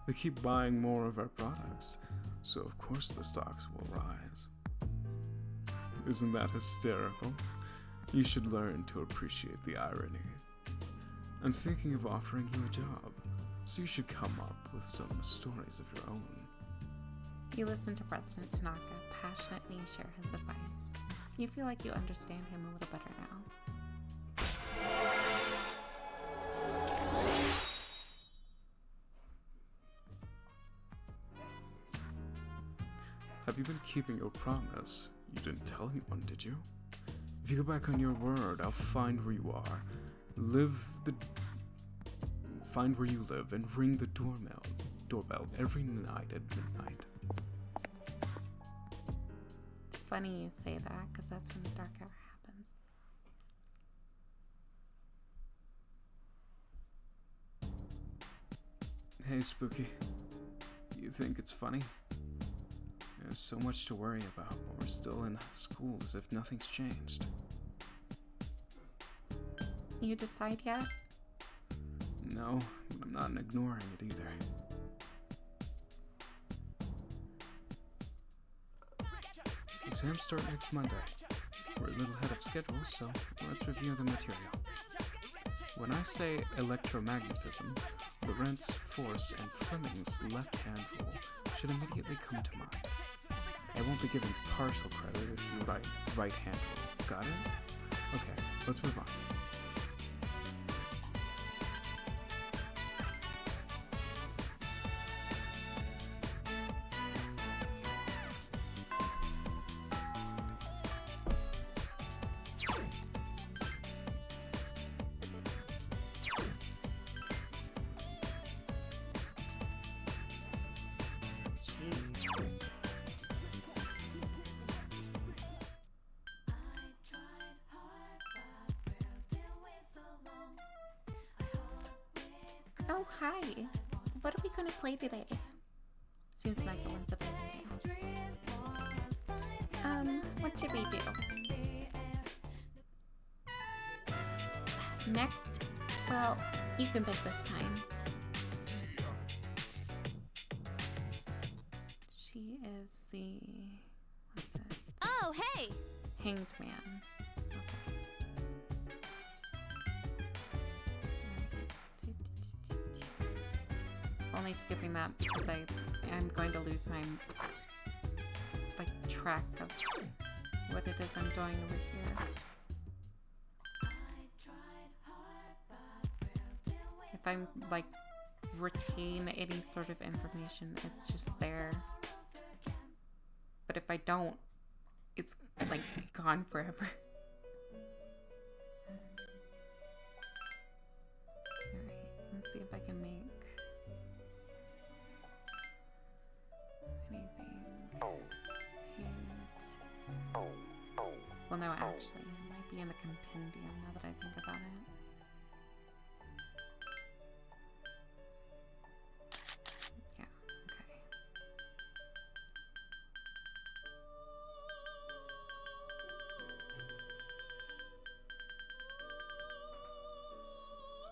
They keep buying more of our products, so of course the stocks will rise. Isn't that hysterical? You should learn to appreciate the irony. I'm thinking of offering you a job, so you should come up with some stories of your own. You listen to President Tanaka passionately share his advice. You feel like you understand him a little better now. Have you been keeping your promise? You didn't tell anyone, did you? If you go back on your word, I'll find where you are, find where you live, and ring the doorbell every night at midnight. Funny you say that, because that's when the dark hour happens. Hey, Spooky. You think it's funny? There's so much to worry about when we're still in school as if nothing's changed. You decide yet? No, but I'm not ignoring it either. Exams start next Monday. We're a little ahead of schedule, so let's review the material. When I say electromagnetism, Lorentz force and Fleming's left-hand rule should immediately come to mind. I won't be giving partial credit if you write right-hand rule. Got it? Okay, let's move on. Oh, hi. What are we gonna play today? Seems Michael wants to play today. What should we do? Next? Well, you can pick this time. She is the... what's it? Oh, hey! Hanged Man. Only skipping that because I'm going to lose my track of what it is I'm doing over here. If I'm retain any sort of information, it's just there. But if I don't, it's gone forever. Alright, let's see if I can make Well, no, actually, it might be in the compendium now that I think about it. Yeah,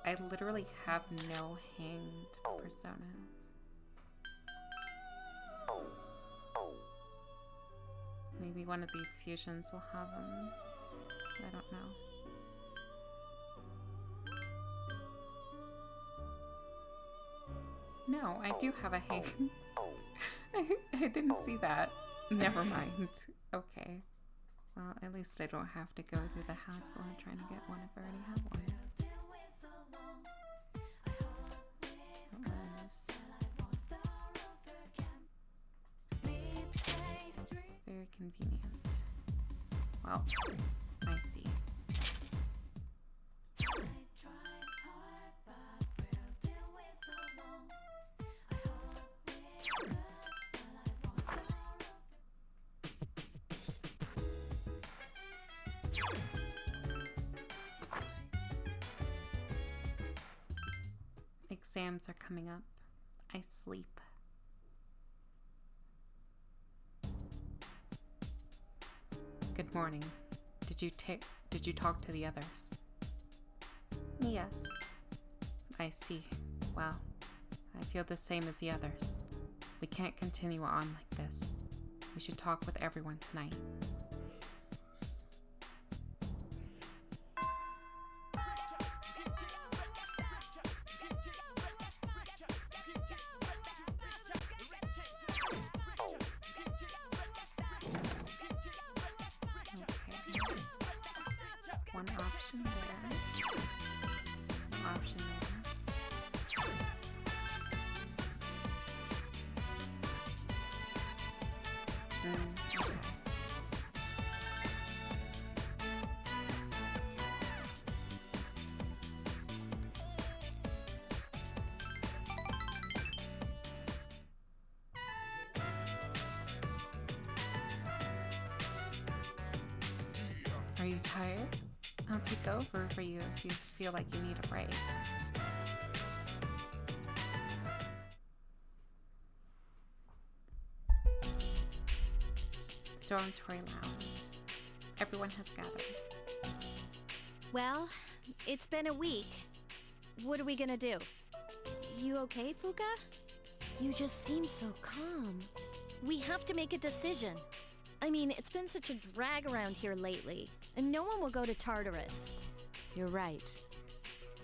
okay. I literally have no hanged personas. Maybe one of these fusions will have them. I don't know. No, I do have a hanged. I didn't see that. Never mind. Okay. Well, at least I don't have to go through the hassle of trying to get one if I already have one. Very convenient. Well, I see. Exams are coming up. I sleep. Good morning. Did you talk to the others? Yes. I see. Well, I feel the same as the others. We can't continue on like this. We should talk with everyone tonight. One option there. One option there. Okay. Are you tired? I'll take over for you if you feel like you need a break. The dormitory lounge. Everyone has gathered. Well, it's been a week. What are we gonna do? You okay, Fuka? You just seem so calm. We have to make a decision. I mean, it's been such a drag around here lately, and no one will go to Tartarus. You're right.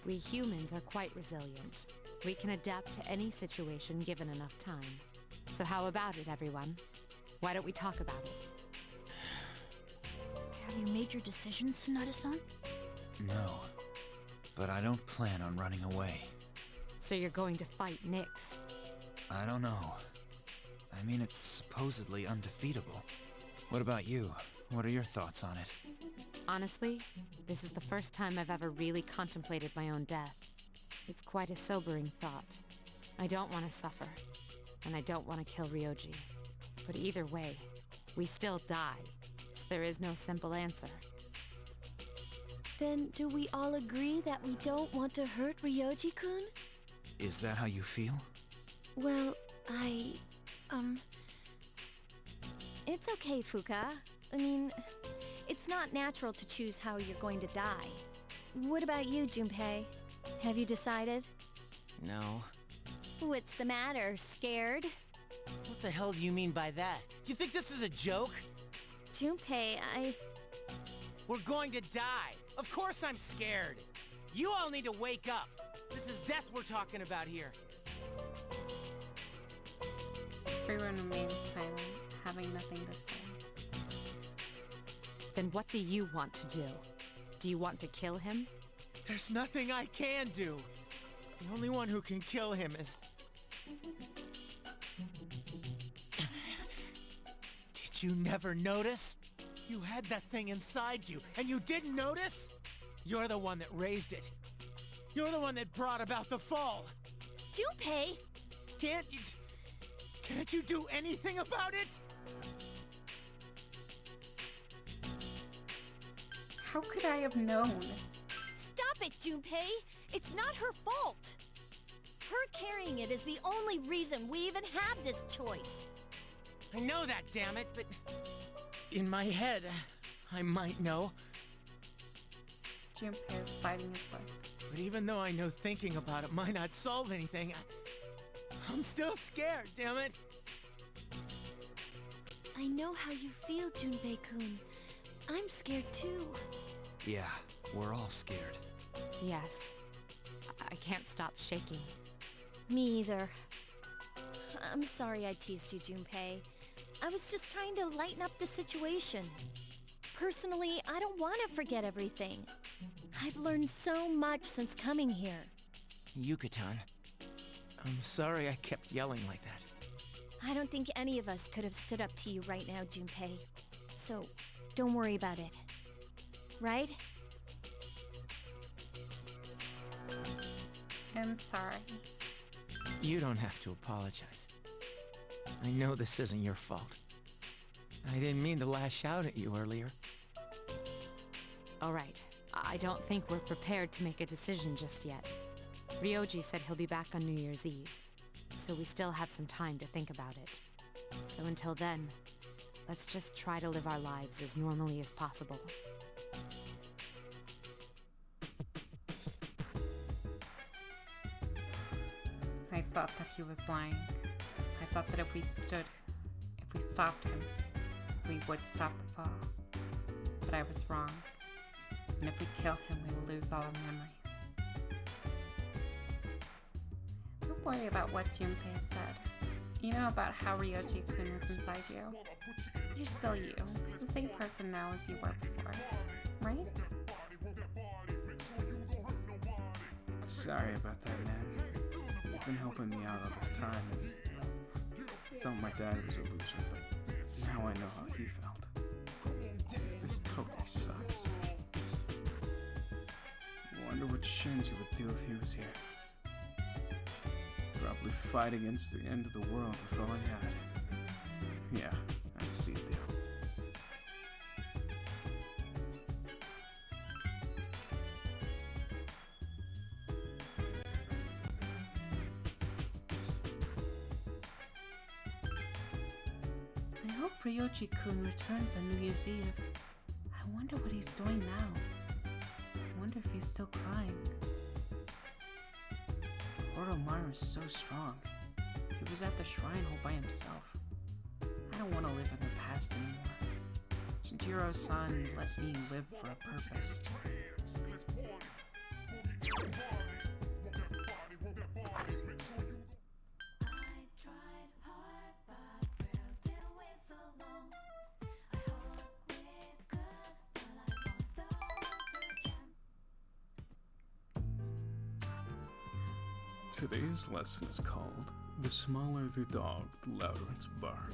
We humans are quite resilient. We can adapt to any situation given enough time. So how about it, everyone? Why don't we talk about it? Have you made your decision, Sonata-san? No, but I don't plan on running away. So you're going to fight Nyx? I don't know. I mean, it's supposedly undefeatable. What about you? What are your thoughts on it? Honestly, this is the first time I've ever really contemplated my own death. It's quite a sobering thought. I don't want to suffer, and I don't want to kill Ryoji. But either way, we still die, so there is no simple answer. Then do we all agree that we don't want to hurt Ryoji-kun? Is that how you feel? Well, It's okay, Fuka. I mean, it's not natural to choose how you're going to die. What about you, Junpei? Have you decided? No. What's the matter? Scared? What the hell do you mean by that? You think this is a joke? Junpei, We're going to die. Of course I'm scared. You all need to wake up. This is death we're talking about here. Everyone remains silent, having nothing to say. Then what do you want to do? Do you want to kill him? There's nothing I can do. The only one who can kill him is... Did you never notice? You had that thing inside you, and you didn't notice? You're the one that raised it. You're the one that brought about the fall. Junpei! Can't you do anything about it? How could I have known? Stop it, Junpei! It's not her fault! Her carrying it is the only reason we even have this choice. I know that, damn it, but in my head, I might know. Junpei is biting his lip. But even though I know thinking about it might not solve anything, I'm still scared, damn it. I know how you feel, Junpei-kun. I'm scared too. Yeah, we're all scared. Yes. I can't stop shaking. Me either. I'm sorry I teased you, Junpei. I was just trying to lighten up the situation. Personally, I don't want to forget everything. I've learned so much since coming here. Yuka-tan, I'm sorry I kept yelling like that. I don't think any of us could have stood up to you right now, Junpei. So, don't worry about it. Right? I'm sorry. You don't have to apologize. I know this isn't your fault. I didn't mean to lash out at you earlier. All right. I don't think we're prepared to make a decision just yet. Ryoji said he'll be back on New Year's Eve, so we still have some time to think about it. So until then, let's just try to live our lives as normally as possible. I thought that he was lying. I thought that if we stopped him, we would stop the fall. But I was wrong. And if we kill him, we will lose all our memories. Don't worry about what Junpei said. You know about how Ryoji-kun was inside you. You're still you, the same person now as you were before, right? Sorry about that, man. You've been helping me out all this time, and I thought my dad was a loser, but now I know how he felt. Dude, this totally sucks. Wonder what Shinji would do if he was here. Probably fight against the end of the world with all he had. Yeah, that's what he'd do. I hope Ryoji-kun returns on New Year's Eve. I wonder what he's doing now. I wonder if he's still crying. Oromaru is so strong. He was at the shrine all by himself. I don't want to live in the past anymore. Shinjiro-san let me live for a purpose. Today's lesson is called The Smaller the Dog, the Louder Its Bark.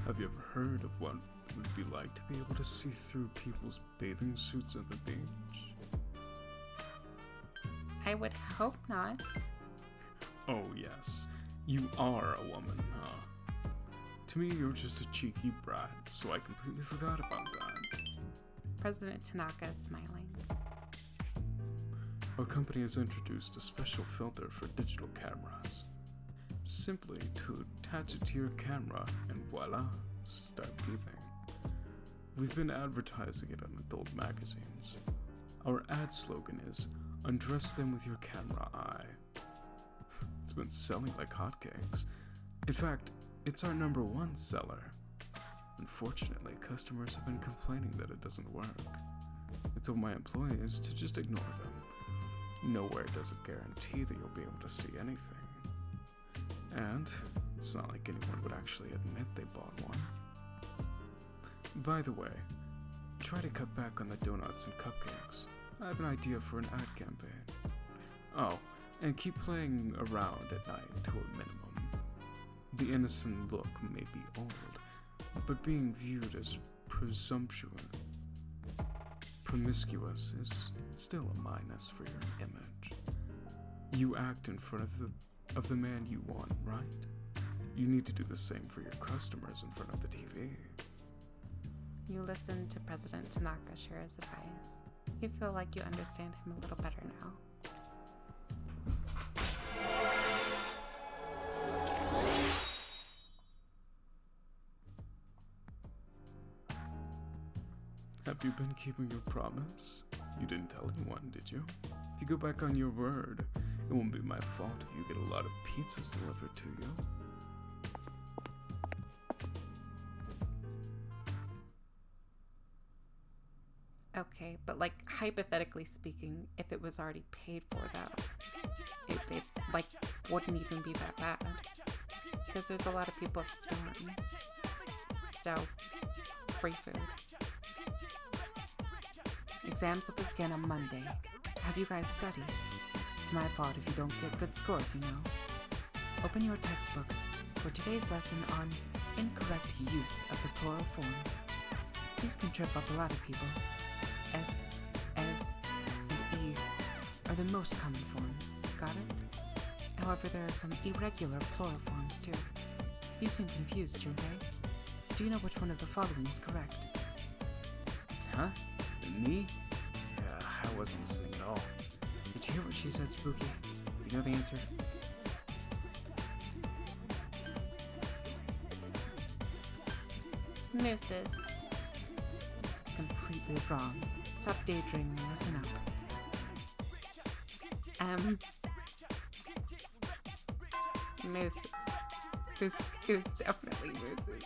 Have you ever heard of what it would be like to be able to see through people's bathing suits at the beach? I would hope not. Oh yes, you are a woman, huh? To me, you're just a cheeky brat, so I completely forgot about that. President Tanaka is smiling. Our company has introduced a special filter for digital cameras. Simply to attach it to your camera and voila, start peeping. We've been advertising it on adult magazines. Our ad slogan is, undress them with your camera eye. It's been selling like hotcakes. In fact, it's our #1 seller. Unfortunately, customers have been complaining that it doesn't work. I told my employees to just ignore them. Nowhere does it guarantee that you'll be able to see anything. And it's not like anyone would actually admit they bought one. By the way, try to cut back on the donuts and cupcakes. I have an idea for an ad campaign. Oh, and keep playing around at night to a minimum. The innocent look may be old, but being viewed as promiscuous is still a minus for your image. You act in front of the man you want, right? You need to do the same for your customers in front of the TV. You listen to President Tanaka share his advice. You feel like you understand him a little better now. Have you been keeping your promise? You didn't tell anyone, did you? If you go back on your word, it won't be my fault if you get a lot of pizzas delivered to you. Okay, but like hypothetically speaking, if it was already paid for, that it like wouldn't even be that bad, because there's a lot of people at the dorm. So, free food. Exams will begin on Monday. Have you guys studied? It's my fault if you don't get good scores, you know. Open your textbooks for today's lesson on incorrect use of the plural form. These can trip up a lot of people. S, es, and es are the most common forms. Got it? However, there are some irregular plural forms too. You seem confused, Junpei. Do you know which one of the following is correct? Huh? Me? Yeah, I wasn't listening at all. Did you hear what she said, Spooky? Do you know the answer? Mooses. It's completely wrong. Stop daydreaming and listen up. Mooses. It was definitely mooses.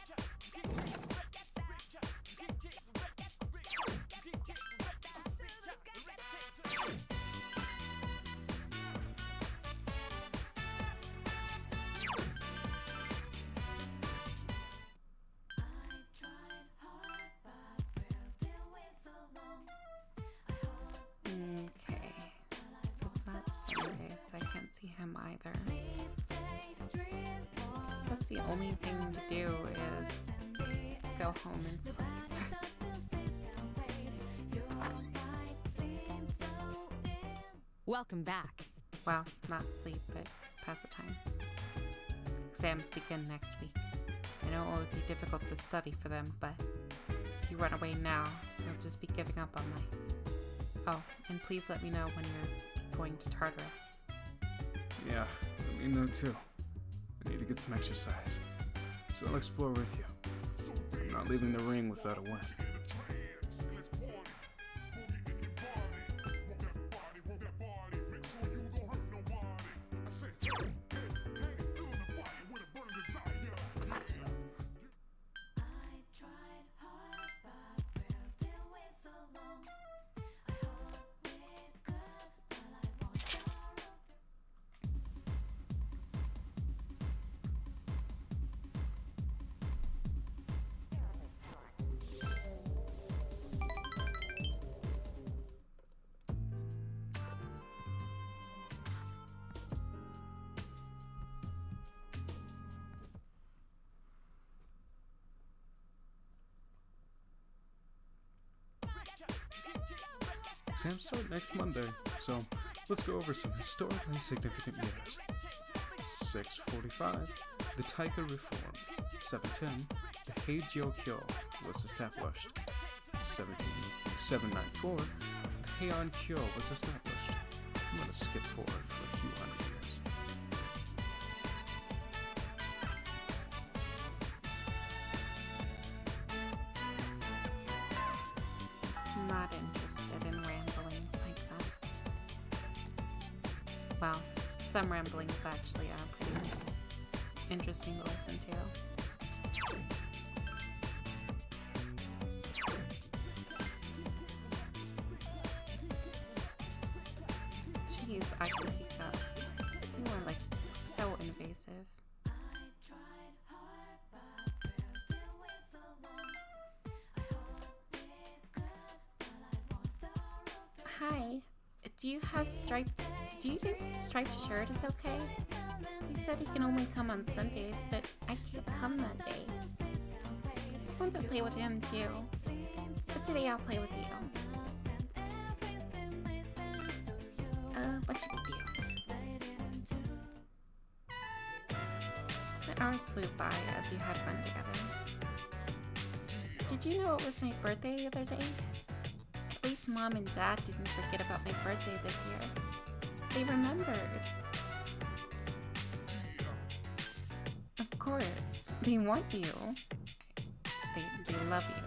Okay, so it's not Sunday, so I can't see him either. I guess the only thing to do is go home and sleep. Welcome back. Well, not sleep, but pass the time. Exams begin next week. I know it would be difficult to study for them, but if you run away now, you'll just be giving up on life. Oh, and please let me know when you're going to Tartarus. Yeah, let me know too. I need to get some exercise, so I'll explore with you. I'm not leaving the ring without a win. Exams start next Monday, so let's go over some historically significant years. 645, the Taika Reform. 710, the Heijō-kyo was established. 794, the Heian-kyo was established. I'm gonna skip forward for a few hundred years. Not interested in ramblings like that. Well, some ramblings actually are pretty interesting to listen to. Jeez, Akihiko, you are like so invasive. Hi, do you think striped shirt is okay? He said he can only come on Sundays, but I can't come that day. I want to play with him too, but today I'll play with you. What's your deal? The hours flew by as you had fun together. Did Did you know it was my birthday the other day? At least Mom and Dad didn't forget about my birthday this year. They remembered. Of course, they want you. They love you.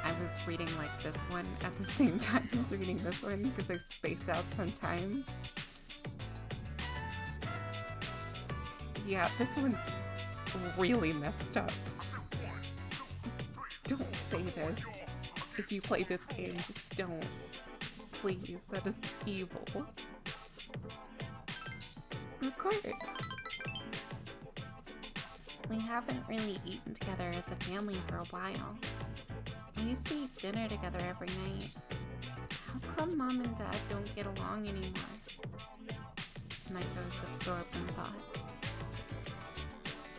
I was reading like this one at the same time as reading this one because I space out sometimes. Yeah, this one's really messed up. Don't say this. If you play this game, just don't. Please, that is evil. Of course. We haven't really eaten together as a family for a while. We used to eat dinner together every night. How come Mom and Dad don't get along anymore? Maiko's absorbed in thought.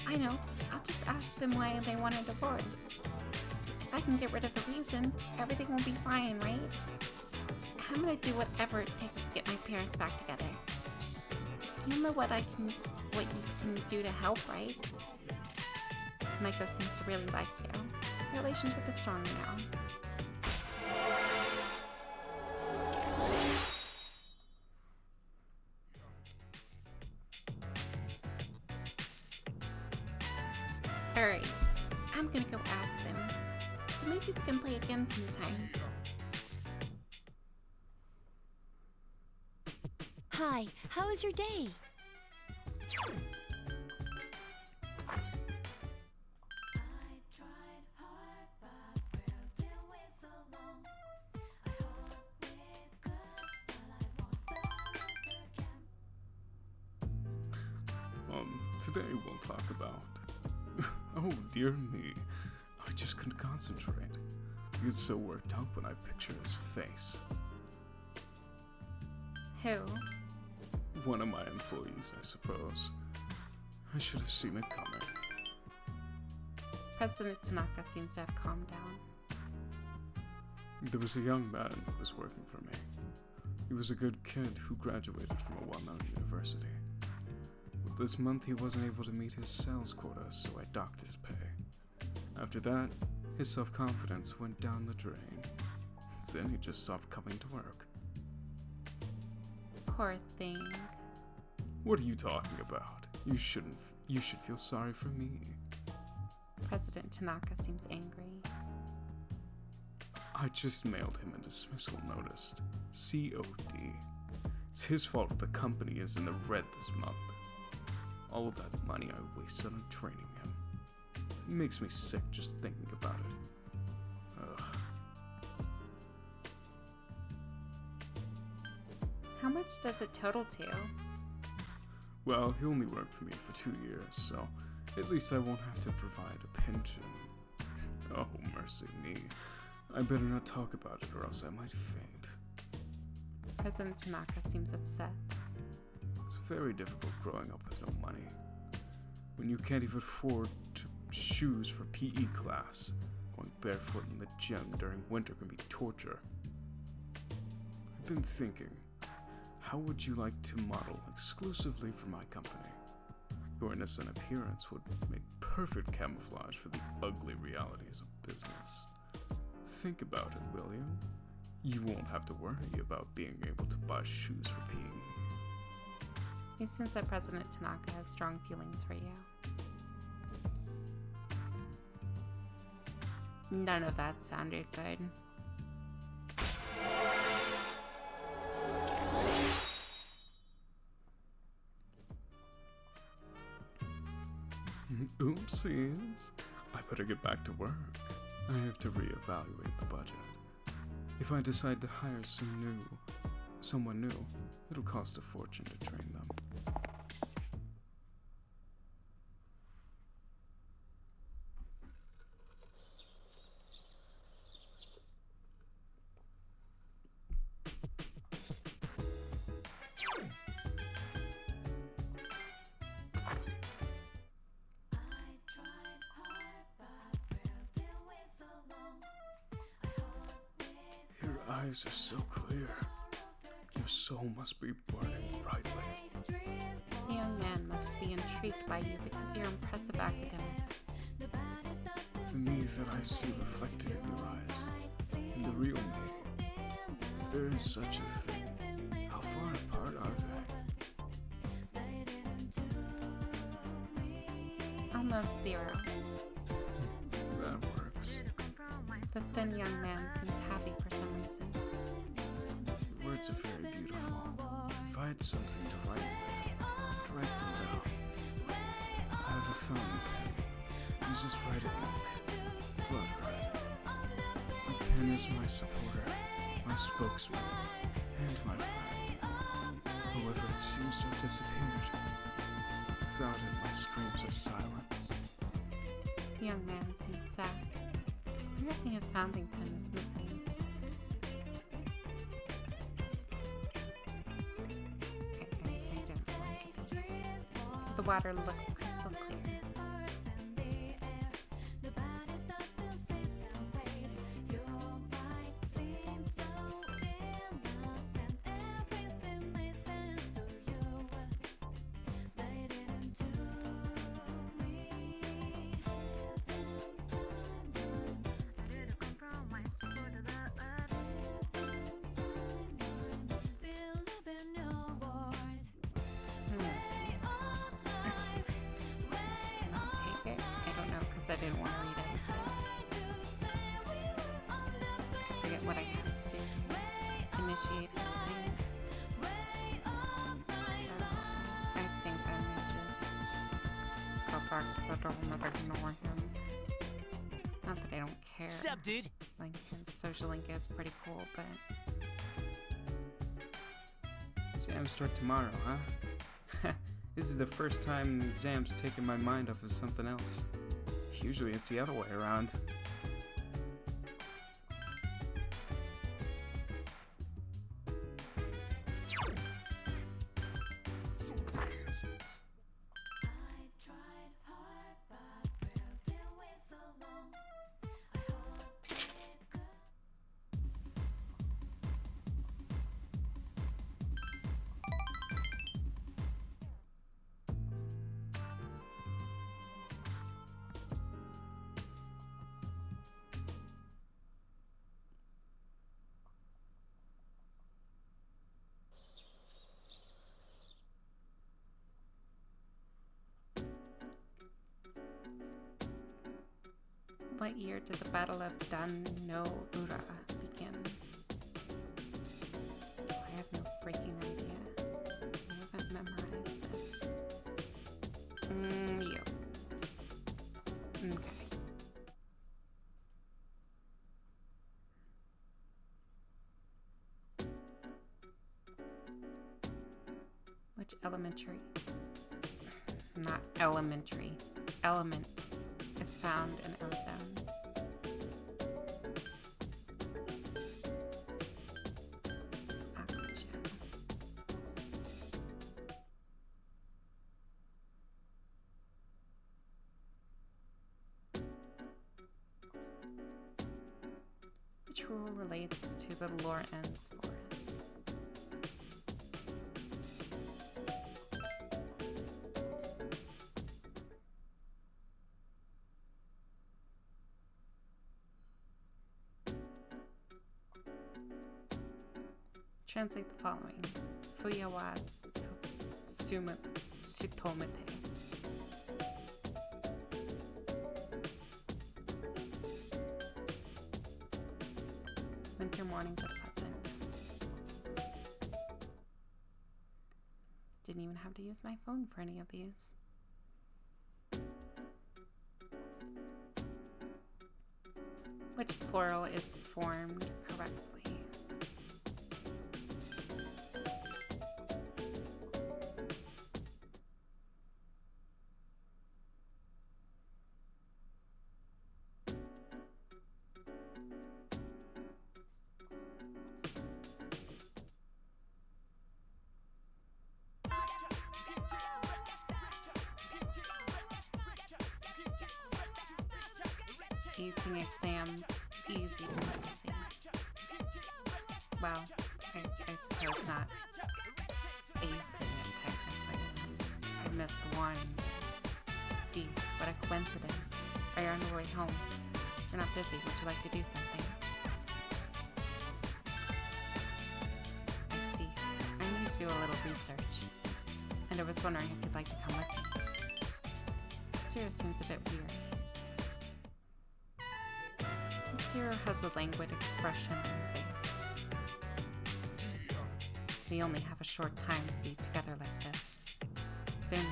I know. I'll just ask them why they want a divorce. If I can get rid of the reason, everything will be fine, right? I'm gonna do whatever it takes to get my parents back together. You know what you can do to help, right? Maiko seems to really like you. The relationship is stronger now. Alright, I'm gonna go ask them. So maybe we can play again sometime. Hi, how was your day? Today we'll talk about... Oh, dear me. I just couldn't concentrate. I get so worked up when I picture his face. Who? One of my employees, I suppose. I should have seen it coming. President Tanaka seems to have calmed down. There was a young man who was working for me. He was a good kid who graduated from a well-known university. But this month he wasn't able to meet his sales quota, so I docked his pay. After that, his self-confidence went down the drain. Then he just stopped coming to work. Poor thing. What are you talking about? You should feel sorry for me. President Tanaka seems angry. I just mailed him a dismissal notice. COD. It's his fault if the company is in the red this month. All of that money I wasted on training him. It makes me sick just thinking about it. Ugh. How much does it total to? Well, he only worked for me for 2 years, so at least I won't have to provide a pension. Oh, mercy me. I better not talk about it or else I might faint. President Tanaka seems upset. It's very difficult growing up with no money. When you can't even afford shoes for PE class, going barefoot in the gym during winter can be torture. I've been thinking, how would you like to model exclusively for my company? Your innocent appearance would make perfect camouflage for the ugly realities of business. Think about it, will you? You won't have to worry about being able to buy shoes for PE. You sense that President Tanaka has strong feelings for you. None of that sounded good. Oopsies. I better get back to work. I have to reevaluate the budget. If I decide to hire someone new, it'll cost a fortune to train them. Your eyes are so clear. Your soul must be burning brightly. The young man must be intrigued by you because of your impressive academics. The me that I see reflected in your eyes, and the real me, if there is such a thing, how far apart are they? Almost 0. That works. The thin young man seems happy for some reason. Your words are very beautiful. If I had something to write with, I'd write them down. I have a fountain pen. Use this red ink, blood red. My pen is my supporter, my spokesman, and my friend. However, it seems to have disappeared. Without it, my screams are silenced. The young man seems sad. Apparently his fountain pen is missing. I don't like it. The water looks crystal clear. I didn't want to read anything. I forget what I had to do to initiate this thing. So I think I may just go back to the dorm and ignore him. Not that I don't care. Sup, dude? Like, his social link is pretty cool, but... Exams start tomorrow, huh? This is the first time the exam's taken my mind off of something else. Usually it's the other way around. What year did the Battle of Dan no Ura begin? I have no freaking idea. I haven't memorized this. You. Okay. Which elementary? Not elementary. Element is found in ozone. Oxygen. Which rule relates to the Lorentz force? Translate the following. Fuya wa tsutomete. Winter mornings are pleasant. Didn't even have to use my phone for any of these. Which plural is formed correctly? Acing exams, easy peasy. Well, I suppose not acing it technically. I missed one. Gee, what a coincidence. Are you on your way home? You're not busy. Would you like to do something? I see. I need to do a little research. And I was wondering if you'd like to come with me. Mitsuru seems a bit weird. Mitsuru has a languid expression on her face. We only have a short time to be together like this. Soon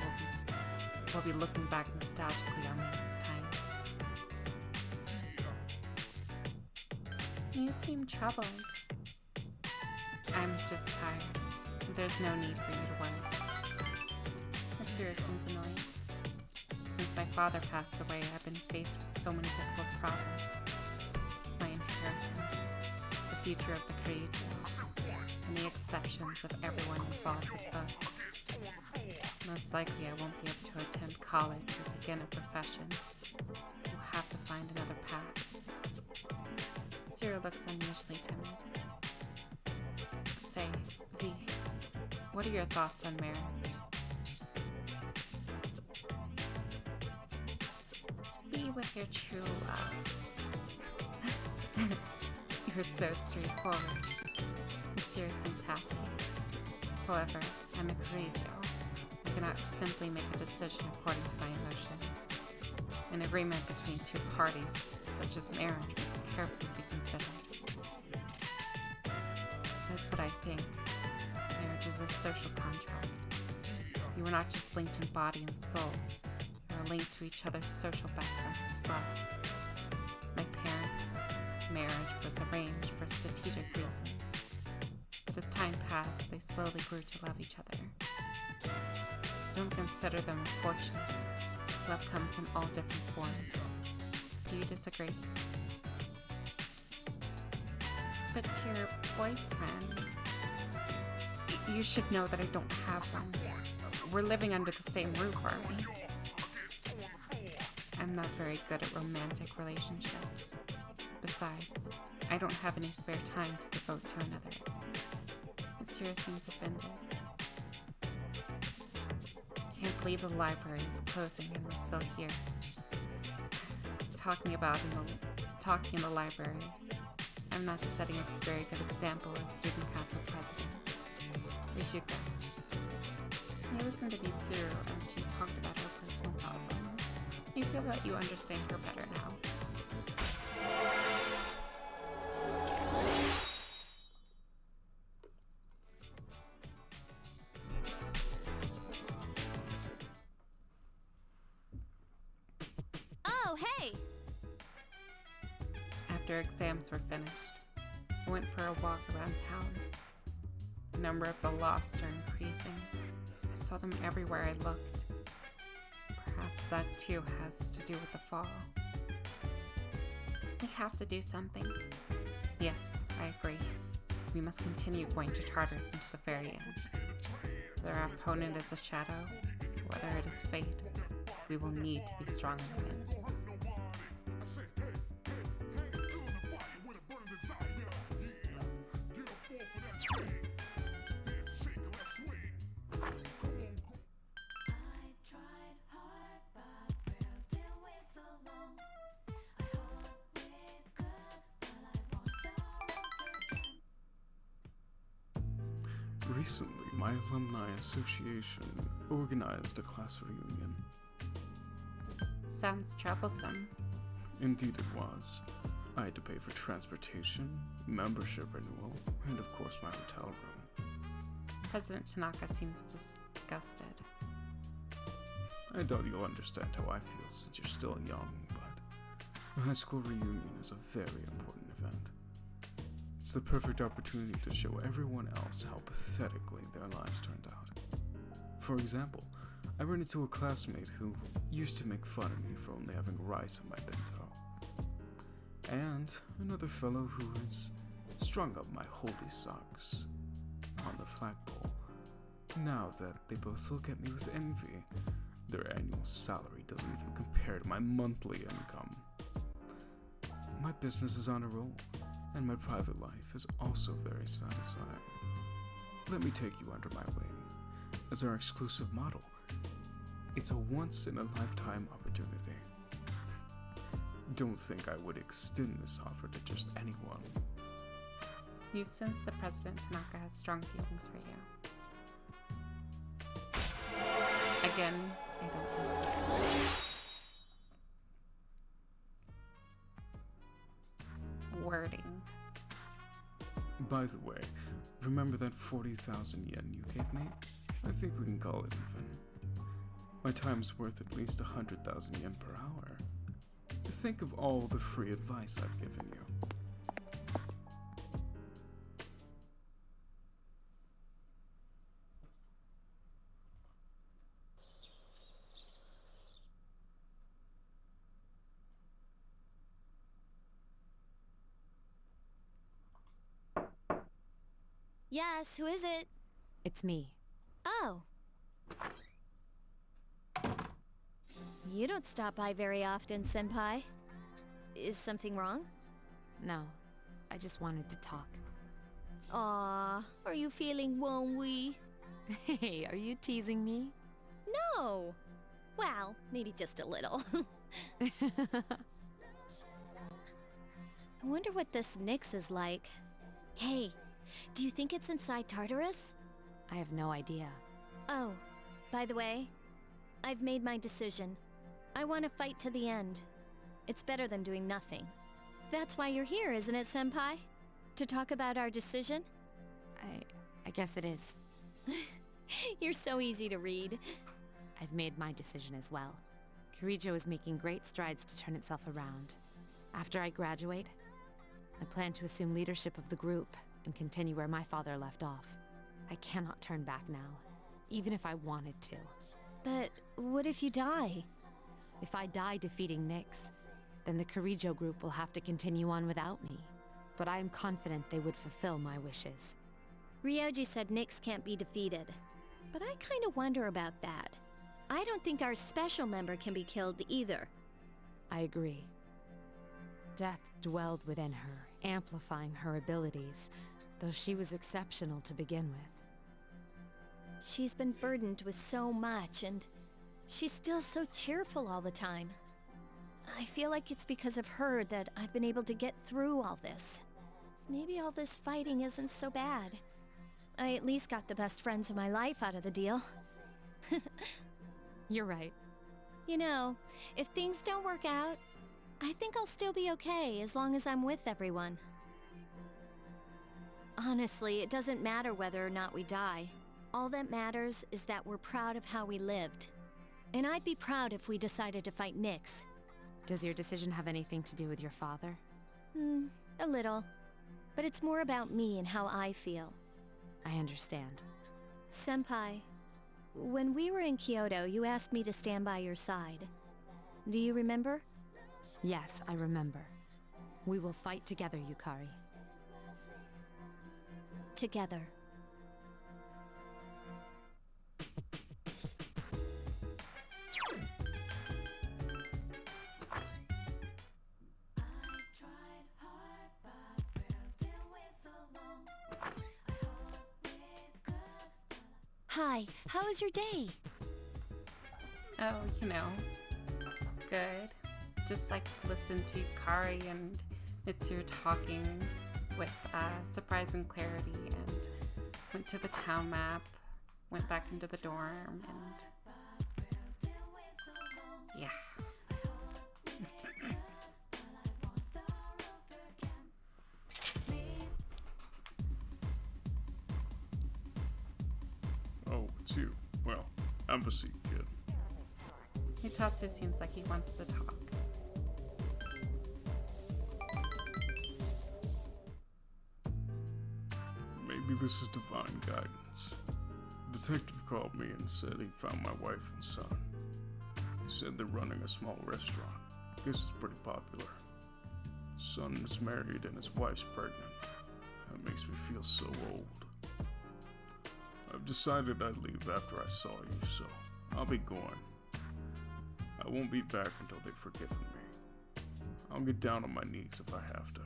we'll be looking back nostalgically on these times. You seem troubled. I'm just tired. There's no need for you to worry. Mitsuru seems annoyed. Since my father passed away, I've been faced with so many difficult problems. My inheritance, the future of the Keijo, and the exceptions of everyone involved with both. Most likely I won't be able to attend college or begin a profession. We'll have to find another path. Mitsuru looks unusually timid. Say, V, what are your thoughts on marriage? To be with your true love. You're so straightforward. Mitsuru seems happy. However, I'm a Keijo. I cannot simply make a decision according to my emotions. An agreement between two parties, such as marriage, must carefully be considered. That's what I think. Marriage is a social contract. You are not just linked in body and soul. You are linked to each other's social backgrounds as well. My parents' marriage was arranged for strategic reasons. But as time passed, they slowly grew to love each other. Don't consider them unfortunate. Love comes in all different forms. Do you disagree? But your boyfriend... You should know that I don't have one. We're living under the same roof, aren't we? I'm not very good at romantic relationships. Besides, I don't have any spare time to devote to another. Mitsuru seems offended. Can't believe the library is closing and we're still here. Talking in the library. I'm not setting a very good example as student council president. We should go. You listen to Mitsuru as she talked about her personal problems. You feel that you understand her better now. Oh, hey! After exams were finished, I went for a walk around town. The number of the lost are increasing. I saw them everywhere I looked. Perhaps that too has to do with the fall. We have to do something. Yes, I agree. We must continue going to Tartarus until the very end. Whether our opponent is a shadow, whether it is fate, we will need to be strong to win. Recently, my alumni association organized a class reunion. Sounds troublesome. Indeed it was. I had to pay for transportation, membership renewal, and of course my hotel room. President Tanaka seems disgusted. I doubt you'll understand how I feel since you're still young, but a high school reunion is a very important event. It's the perfect opportunity to show everyone else how pathetically their lives turned out. For example, I ran into a classmate who used to make fun of me for only having rice in my bento. And another fellow who has strung up my holy socks on the flagpole. Now that they both look at me with envy, their annual salary doesn't even compare to my monthly income. My business is on a roll, and my private life is also very satisfying. Let me take you under my wing as our exclusive model. It's a once-in-a-lifetime opportunity. don't think I would extend this offer to just anyone. You sense that President Tanaka has strong feelings for you. Again, I don't know. Wording. By the way, remember that 40,000 yen you gave me? I think we can call it even. My time's worth at least 100,000 yen per hour. Think of all the free advice I've given you. Yes, who is it? It's me. Oh. You don't stop by very often, Senpai. Is something wrong? No, I just wanted to talk. Aw, are you feeling lonely? Hey, are you teasing me? No. Well, maybe just a little. I wonder what this Nyx is like. Hey, do you think it's inside Tartarus? I have no idea. Oh, by the way, I've made my decision. I want to fight to the end. It's better than doing nothing. That's why you're here, isn't it, Senpai? To talk about our decision? I guess it is. You're so easy to read. I've made my decision as well. Kirijo is making great strides to turn itself around. After I graduate, I plan to assume leadership of the group and continue where my father left off. I cannot turn back now, even if I wanted to. But what if you die? If I die defeating Nyx, then the Kirijo group will have to continue on without me. But I am confident they would fulfill my wishes. Ryoji said Nyx can't be defeated. But I kinda wonder about that. I don't think our special member can be killed either. I agree. Death dwelled within her, amplifying her abilities, though she was exceptional to begin with. She's been burdened with so much, and she's still so cheerful all the time. I feel like it's because of her that I've been able to get through all this. Maybe all this fighting isn't so bad. I at least got the best friends of my life out of the deal. You're right. You know, if things don't work out, I think I'll still be okay as long as I'm with everyone. Honestly, it doesn't matter whether or not we die. All that matters is that we're proud of how we lived. And I'd be proud if we decided to fight Nyx. Does your decision have anything to do with your father? A little. But it's more about me and how I feel. I understand. Senpai, when we were in Kyoto, you asked me to stand by your side. Do you remember? Yes, I remember. We will fight together, Yukari. Together. Hi, how was your day? Oh, you know, good. Just like listen to Yukari and Mitsuru talking with surprising clarity, and went to the town map, went back into the dorm, and yeah. Oh, it's you. Well, have a seat, kid. Hitatsu seems like he wants to talk. Maybe this is divine guidance. The detective called me and said he found my wife and son. He said they're running a small restaurant. Guess it's pretty popular. Son is married and his wife's pregnant. That makes me feel so old. I've decided I'd leave after I saw you, so I'll be going. I won't be back until they've forgiven me. I'll get down on my knees if I have to.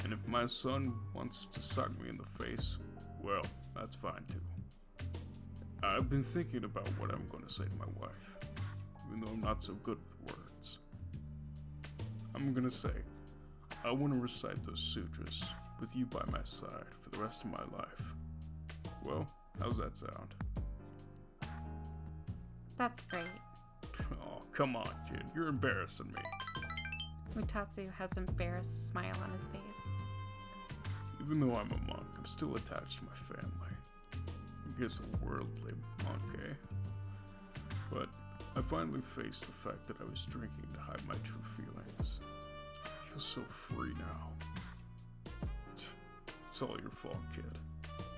And if my son wants to sock me in the face, well, that's fine too. I've been thinking about what I'm going to say to my wife, even though I'm not so good with words. I'm gonna say, I want to recite those sutras with you by my side for the rest of my life. Well, how's that sound? That's great. Oh, come on, kid. You're embarrassing me. Mutatsu has an embarrassed smile on his face. Even though I'm a monk, I'm still attached to my family. I guess a worldly monk, eh? But I finally faced the fact that I was drinking to hide my true feelings. I feel so free now. It's all your fault, kid.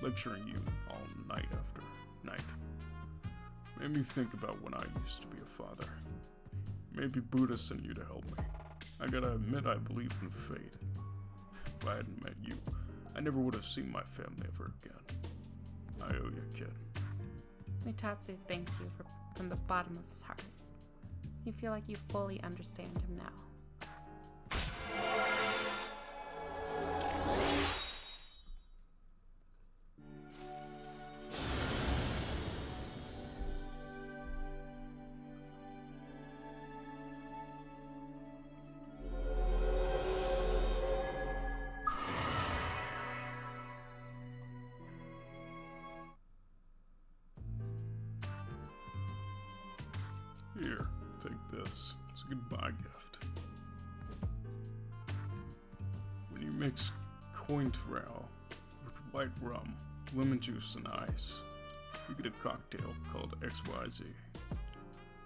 Lecturing you all night after night. Made me think about when I used to be a father. Maybe Buddha sent you to help me. I gotta admit I believe in fate. If I hadn't met you, I never would have seen my family ever again. I owe you, kid. Mutatsu thanked you from the bottom of his heart. You feel like you fully understand him now. Here, take this. It's a goodbye gift. When you mix cointreau with white rum, lemon juice, and ice, you get a cocktail called XYZ.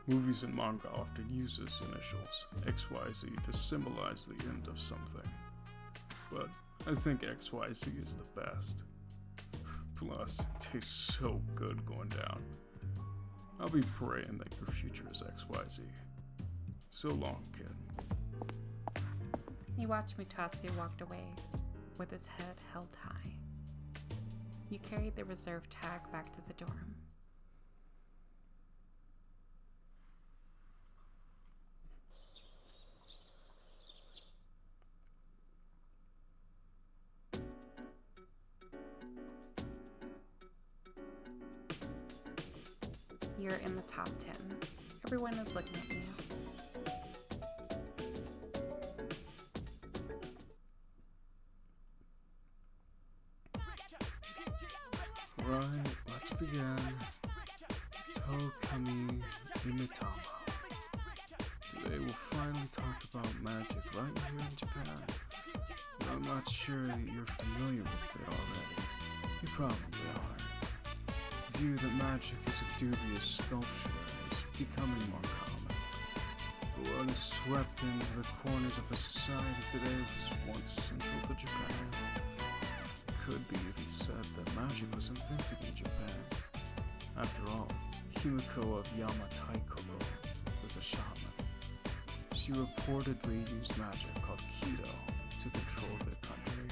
Movies and manga often use its initials, XYZ, to symbolize the end of something. But I think XYZ is the best. Plus, it tastes so good going down. I'll be praying that your future is XYZ. So long, kid. You watch Mutatsu walk away with his head held high. You carry the reserve tag back to the dorm. You're in the top 10. Everyone is looking at you. Right, let's begin. Tokami Imitama. Today we'll finally talk about magic right here in Japan. But I'm not sure that you're familiar with it already. You probably are. The view that magic is a dubious sculpture is becoming more common. But what is swept into the corners of a society today was once central to Japan. It could be even said that magic was invented in Japan. After all, Himiko of Yamataikoro was a shaman. She reportedly used magic called Kido to control the country.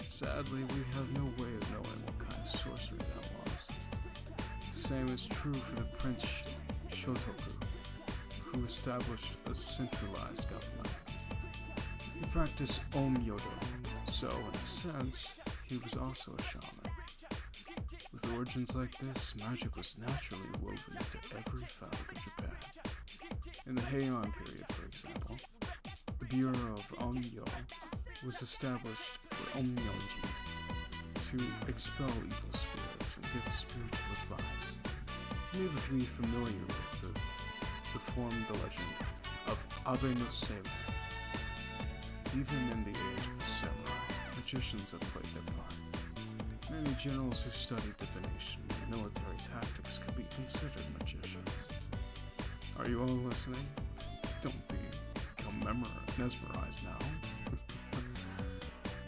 Sadly, we have no way of knowing what kind of sorcery that was. The same is true for the Prince Shotoku, who established a centralized government. He practiced Om-Yodo, so in a sense, he was also a shaman. With origins like this, magic was naturally woven into every fabric of Japan. In the Heian period, for example, the Bureau of Onmyo was established for Onmyonji to expel evil spirits and give spiritual advice. You may be familiar with the legend of Abe no Seimei. Even in the age of the samurai, magicians have played their part. Many generals who studied divination and military tactics could be considered magicians. Are you all listening? Don't become mesmerized now.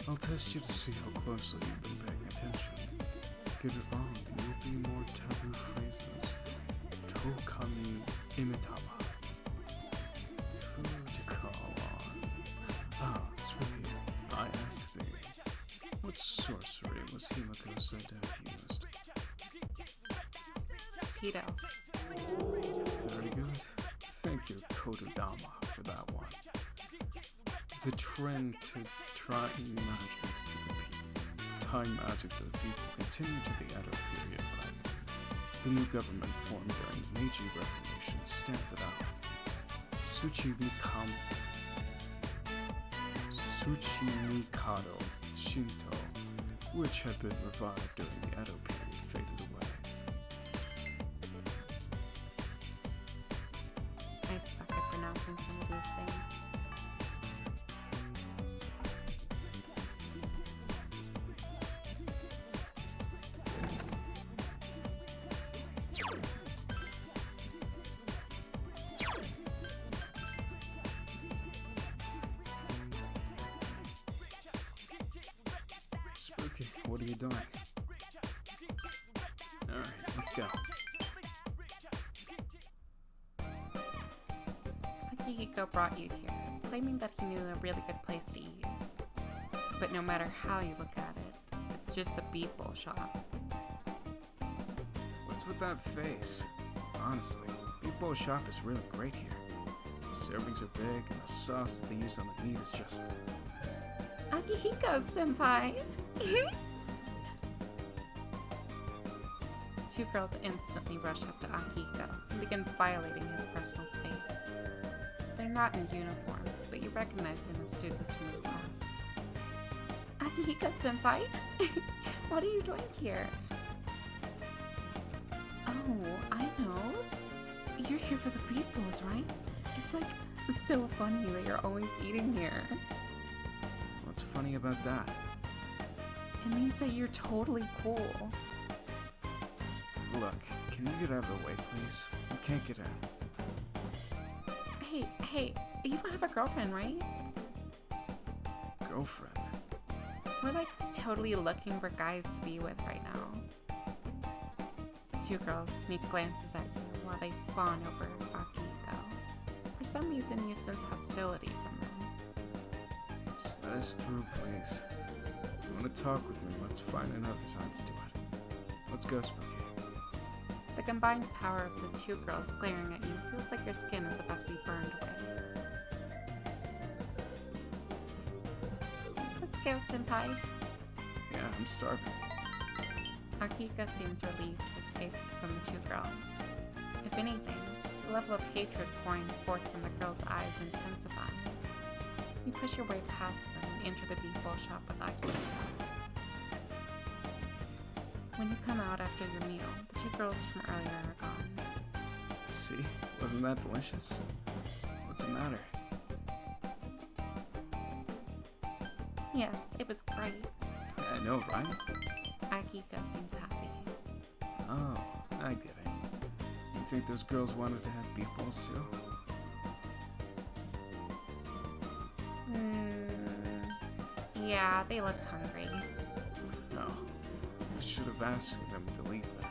I'll test you to see how closely you've been paying attention. Get it wrong and you'll be more taboo phrases. Tokami Imitama. Who to call on? Ah, Spooky, I asked thee, what sorcery was Himiko said to have used? Kido. Very good. Thank you, Kododama, for that one. The trend to tying magic to the people continued to the Edo period, but the new government formed during the Meiji Reformation stamped it out. Tsuchi Mikami Tsuchi Mikado Shinto, which had been revived during the Edo period, faded away. I suck at pronouncing some of these things. Spooky, what are you doing? Alright, let's go. Akihiko brought you here, claiming that he knew a really good place to eat. But no matter how you look at it, it's just the beef bowl shop. What's with that face? Honestly, Beef Bowl Shop is really great here. Servings are big, and the sauce that they use on the meat is just... Akihiko-senpai! Two girls instantly rush up to Akihiko and begin violating his personal space. They're not in uniform, but you recognize them as students from the class. Akihiko-senpai? What are you doing here? Oh, I know. You're here for the beef bowls, right? It's like so funny that you're always eating here. What's funny about that? It means that you're totally cool. Look, can you get out of the way, please? You can't get in. Hey, you don't have a girlfriend, right? Girlfriend? We're like totally looking for guys to be with right now. The two girls sneak glances at you while they fawn over Akihiko. For some reason, you sense hostility from them. Just let us through, please. If you want to talk with me, let's find another time to do it. Let's go, Spooky. The combined power of the two girls glaring at you feels like your skin is about to be burned away. Let's go, senpai. Yeah, I'm starving. Akihiko seems relieved to escape from the two girls. If anything, the level of hatred pouring forth from the girls' eyes intensifies. You push your way past them and enter the beef bowl shop with Akihiko. When you come out after your meal, the two girls from earlier are gone. See? Wasn't that delicious? What's the matter? Yes, it was great. I know, right? Akihiko seems happy. Oh, I get it. You think those girls wanted to have beef bowls too? Yeah, they looked hungry. No. I should have asked them to leave then.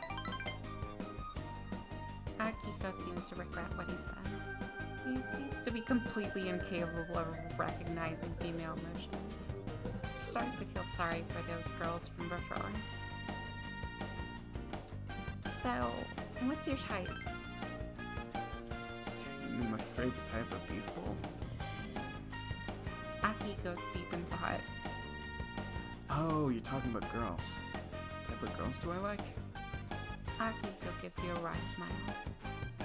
Akihiko seems to regret what he said. He seems to be completely incapable of recognizing female emotions. You're starting to feel sorry for those girls from before. So, what's your type? You mean my favorite type of beef bowl? Akihiko's deep in thought. Oh, you're talking about girls. What type of girls do I like? Akihiko gives you a wry smile.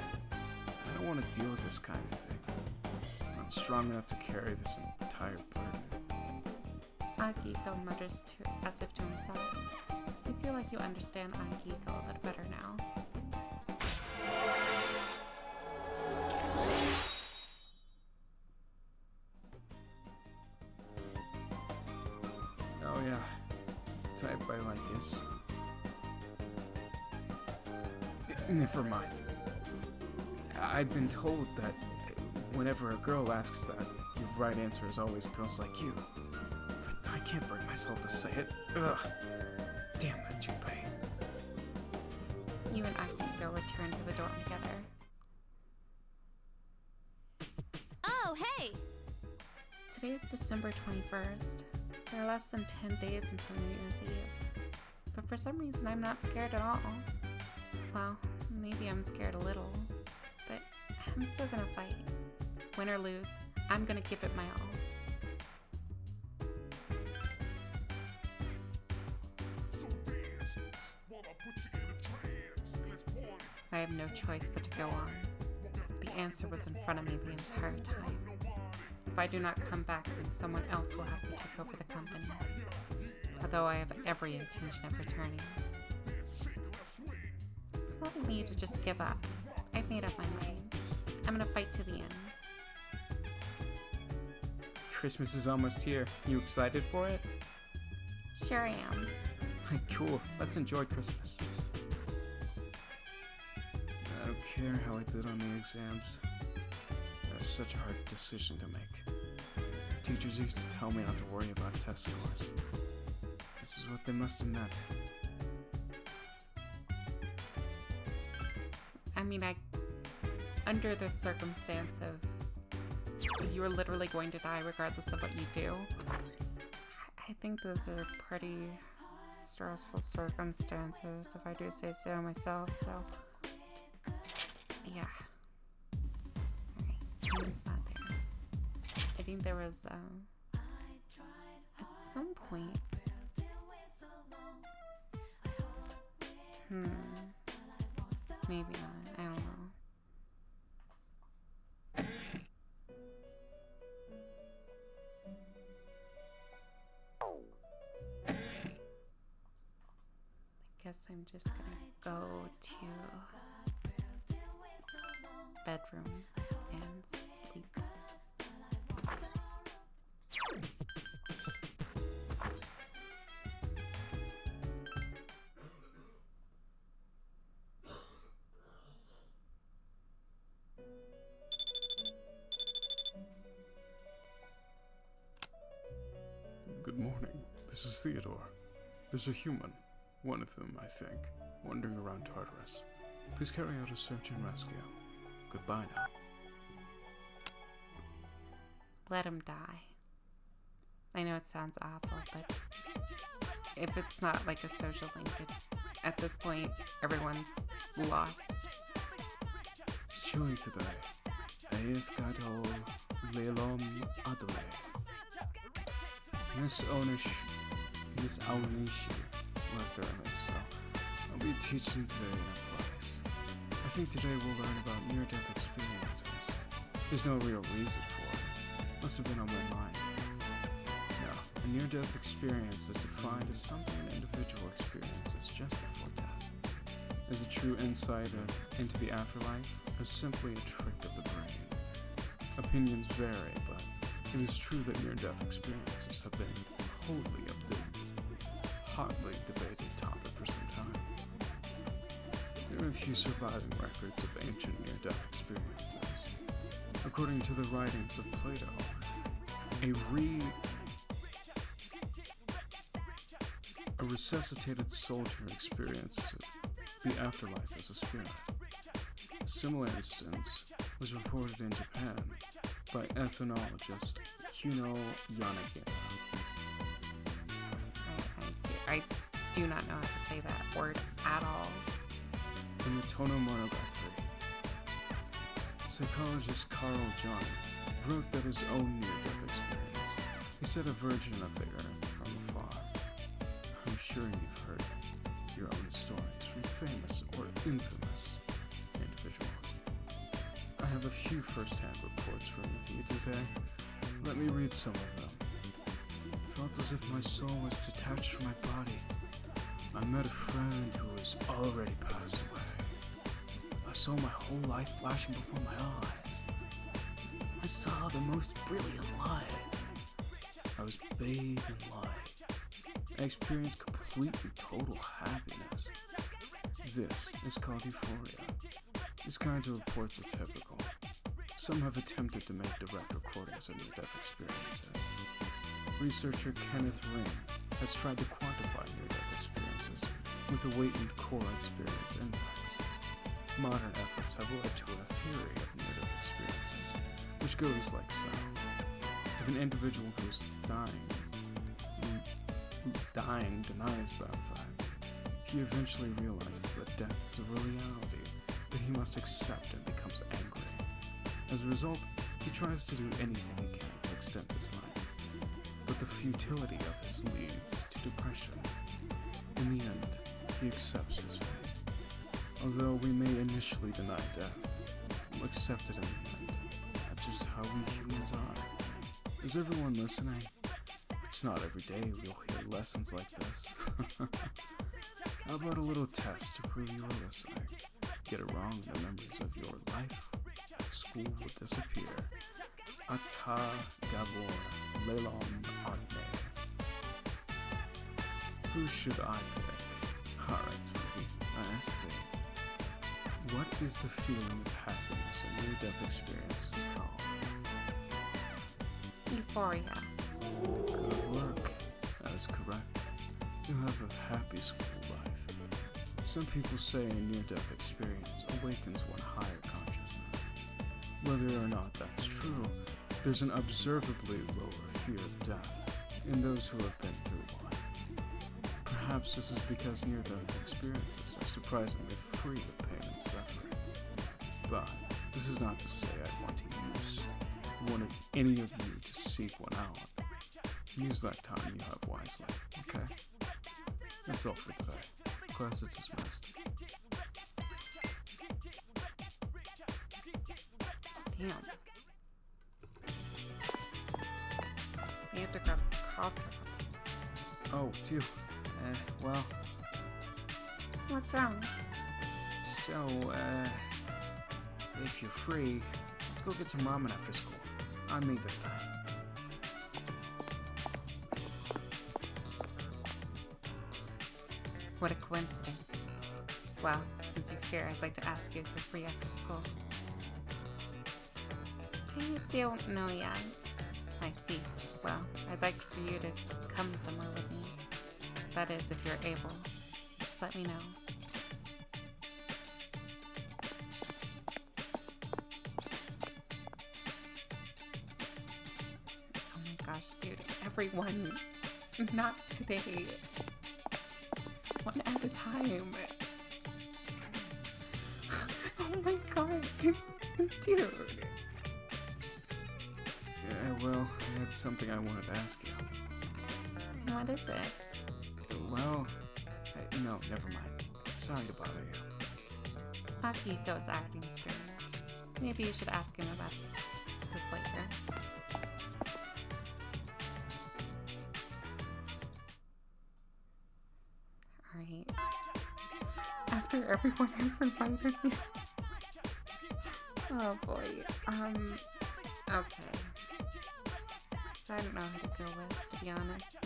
I don't want to deal with this kind of thing. I'm not strong enough to carry this entire burden. Akihiko mutters as if to himself. You feel like you understand Akihiko a little better now. Oh yeah, the type I like is... Never mind. I've been told that whenever a girl asks that, the right answer is always girls like you. But I can't bring myself to say it. Ugh. Damn that Junpei. You and Akihiko return to the dorm together. Oh, hey! Today is December 21st. There are less than 10 days until New Year's Eve. But for some reason, I'm not scared at all. Well, maybe I'm scared a little, but I'm still gonna fight. Win or lose, I'm gonna give it my all. I have no choice but to go on. The answer was in front of me the entire time. If I do not come back, then someone else will have to take over the company. Although I have every intention of returning. It's not in me to just give up. I've made up my mind. I'm gonna fight to the end. Christmas is almost here. You excited for it? Sure I am. Cool. Let's enjoy Christmas. I don't care how I did on the exams. That was such a hard decision to make. Teachers used to tell me not to worry about test scores. This is what they must have meant. I mean, under the circumstance of you're literally going to die regardless of what you do, I think those are pretty stressful circumstances, if I do say so myself, so yeah. Alright, it's not there. I think there was, at some point, maybe not, I don't know. I guess I'm just gonna go to bedroom and sleep. Good morning. This is Theodore. There's a human, one of them, I think, wandering around Tartarus. Please carry out a search and rescue. Goodbye now. Let him die. I know it sounds awful, but if it's not like a social link, at this point, everyone's lost. It's chilly today. Eith gato lelom adole. Miss Aonishi left early, so I'll be teaching today in a class. I think today we'll learn about near-death experiences. There's no real reason for it. Must have been on my mind. Now, a near-death experience is defined as something an individual experiences just before death. As a true insight into the afterlife, or simply a trick of the brain. Opinions vary, but it is true that near-death experiences have been hotly debated topic for some time. There are a few surviving records of ancient near-death experiences. According to the writings of Plato, a resuscitated soldier experienced the afterlife as a spirit. A similar instance was reported in Japan by ethnologist Kuno Yanagita. I do not know how to say that word at all. In the Tono Monogatari, psychologist Carl Jung wrote that his own near-death experience, he said a virgin of the earth from afar. I'm sure you've heard your own stories from famous or infamous individuals. I have a few first-hand reports from you today. Let me read some of them. Felt as if my soul was detached from my body. I met a friend who was already passed away. I saw my whole life flashing before my eyes. I saw the most brilliant light. I was bathed in light. I experienced complete and total happiness. This is called euphoria. These kinds of reports are typical. Some have attempted to make direct recordings of near-death experiences. Researcher Kenneth Ring has tried to quantify near-death experiences with a weight and core experience index. Modern efforts have led to a theory of near-death experiences, which goes like so. If an individual who's dying denies that fact, he eventually realizes that death is a reality that he must accept and becomes angry. As a result, he tries to do anything he can to extend his life. But the futility of this leads to depression. In the end, he accepts his fate. Although we may initially deny death, we'll accept it in the end. That's just how we humans are. Is everyone listening? It's not every day we'll hear lessons like this. How about a little test to prove you are listening? Get it wrong and the memories of your life at school will disappear. Ata Gabor Lelam Arne. Who should I pick? Alright, sweetie, I ask thee. What is the feeling of happiness a near-death experience is called? Euphoria. Good work. That is correct. You have a happy school life. Some people say a near-death experience awakens one higher consciousness. Whether or not that's true, there's an observably lower fear of death in those who have been through one. Perhaps this is because near-death experiences are surprisingly free of pain and suffering. But this is not to say I want to use any of you to seek one out. Use that time you have wisely, okay? That's all for today. Class is dismissed. Damn. You have to grab a cough drop. Oh, it's you. Well, What's wrong? so, if you're free, let's go get some ramen after school. On me this time. What a coincidence. Well, since you're here, I'd like to ask you if you're free after school. I don't know yet. I see. Well, I'd like for you to come somewhere with me. That is, if you're able. Just let me know. Oh my gosh, dude. Everyone. Not today. One at a time. Oh my god. Dude. Well, it's something I wanted to ask you. What is it? Well, no, never mind. Sorry to bother you. Akiko's acting strange. Maybe you should ask him about this later. Alright. After everyone has invited me. Oh boy. Okay. So I don't know who to go with, to be honest.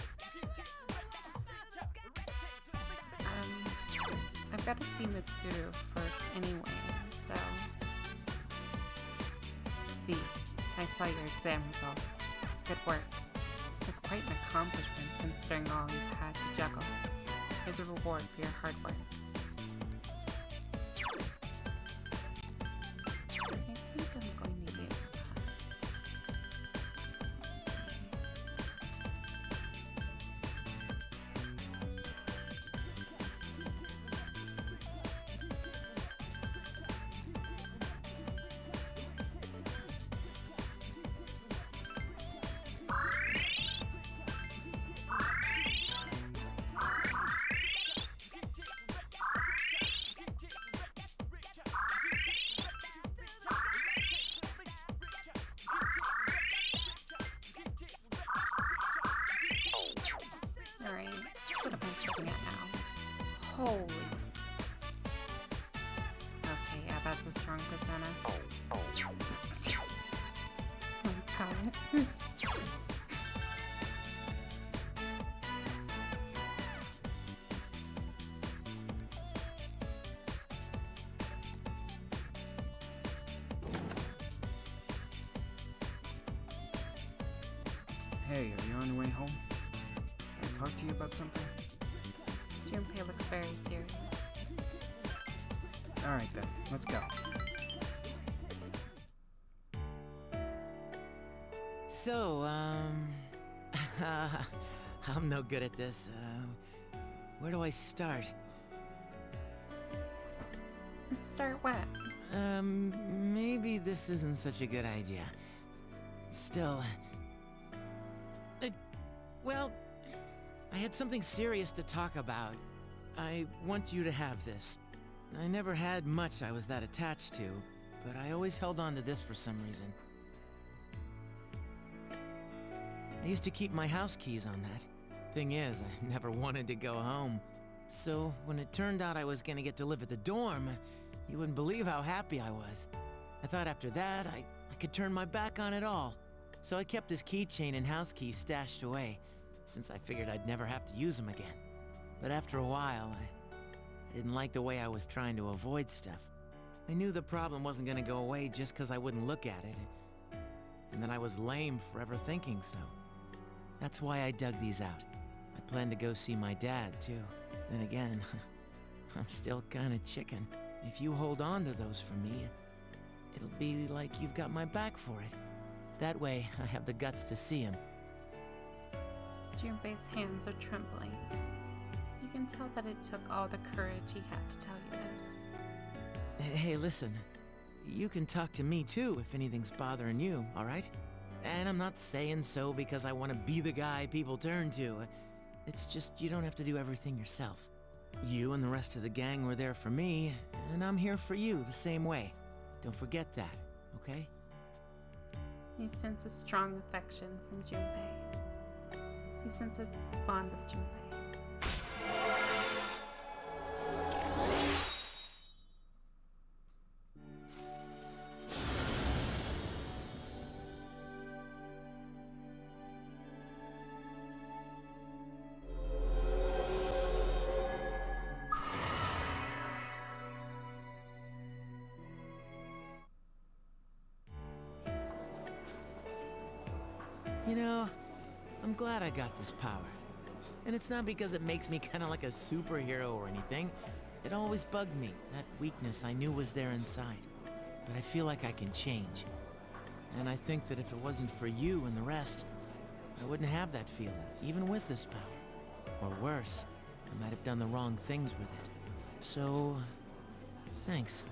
I've got to see Mitsuru first anyway, so... V, I saw your exam results. Good work. It's quite an accomplishment considering all you've had to juggle. Here's a reward for your hard work. I think I'm going to use that. Let's see. Alright, what am I looking at now? Holy. Okay, yeah, that's a strong persona. Oh my god. Hey, are you on your way home? Can I talk to you about something? Junpei looks very serious. Alright then, let's go. So, I'm no good at this. Where do I start? Let's start what? Maybe this isn't such a good idea. Still... well, I had something serious to talk about. I want you to have this. I never had much I was that attached to, but I always held on to this for some reason. I used to keep my house keys on that. Thing is, I never wanted to go home. So when it turned out I was gonna get to live at the dorm, you wouldn't believe how happy I was. I thought after that, I could turn my back on it all. So I kept his keychain and house keys stashed away, since I figured I'd never have to use them again. But after a while, I didn't like the way I was trying to avoid stuff. I knew the problem wasn't gonna go away just because I wouldn't look at it, and that I was lame for ever thinking so. That's why I dug these out. I plan to go see my dad, too. Then again, I'm still kinda chicken. If you hold on to those for me, it'll be like you've got my back for it. That way, I have the guts to see him. Junpei's hands are trembling. You can tell that it took all the courage he had to tell you this. Hey, listen. You can talk to me too if anything's bothering you, alright? And I'm not saying so because I want to be the guy people turn to. It's just you don't have to do everything yourself. You and the rest of the gang were there for me, and I'm here for you the same way. Don't forget that, okay? You sense a strong affection from Junpei. You sense a bond with Junpei. You know, I'm glad I got this power. And it's not because it makes me kind of like a superhero or anything. It always bugged me, that weakness I knew was there inside. But I feel like I can change. And I think that if it wasn't for you and the rest, I wouldn't have that feeling, even with this power. Or worse, I might have done the wrong things with it. So, thanks.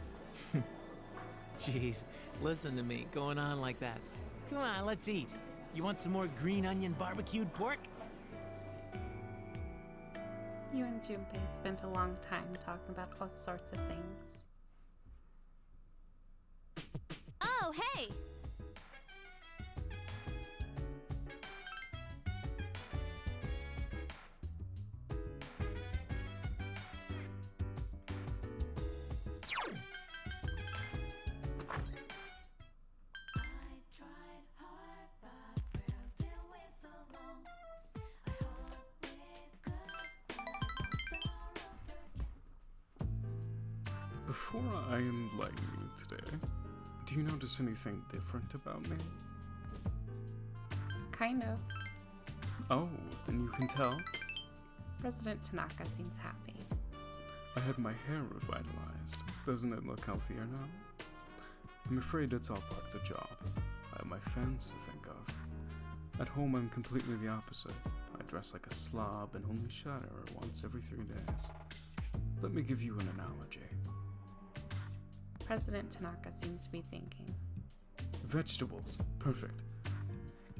Jeez, listen to me, going on like that. Come on, let's eat. You want some more green onion barbecued pork? You and Junpei spent a long time talking about all sorts of things. Oh, hey! Before I enlighten you today, do you notice anything different about me? Kind of. Oh, then you can tell. President Tanaka seems happy. I had my hair revitalized. Doesn't it look healthier now? I'm afraid it's all part of the job. I have my fans to think of. At home, I'm completely the opposite. I dress like a slob and only shower once every 3 days. Let me give you an analogy. President Tanaka seems to be thinking. Vegetables. Perfect.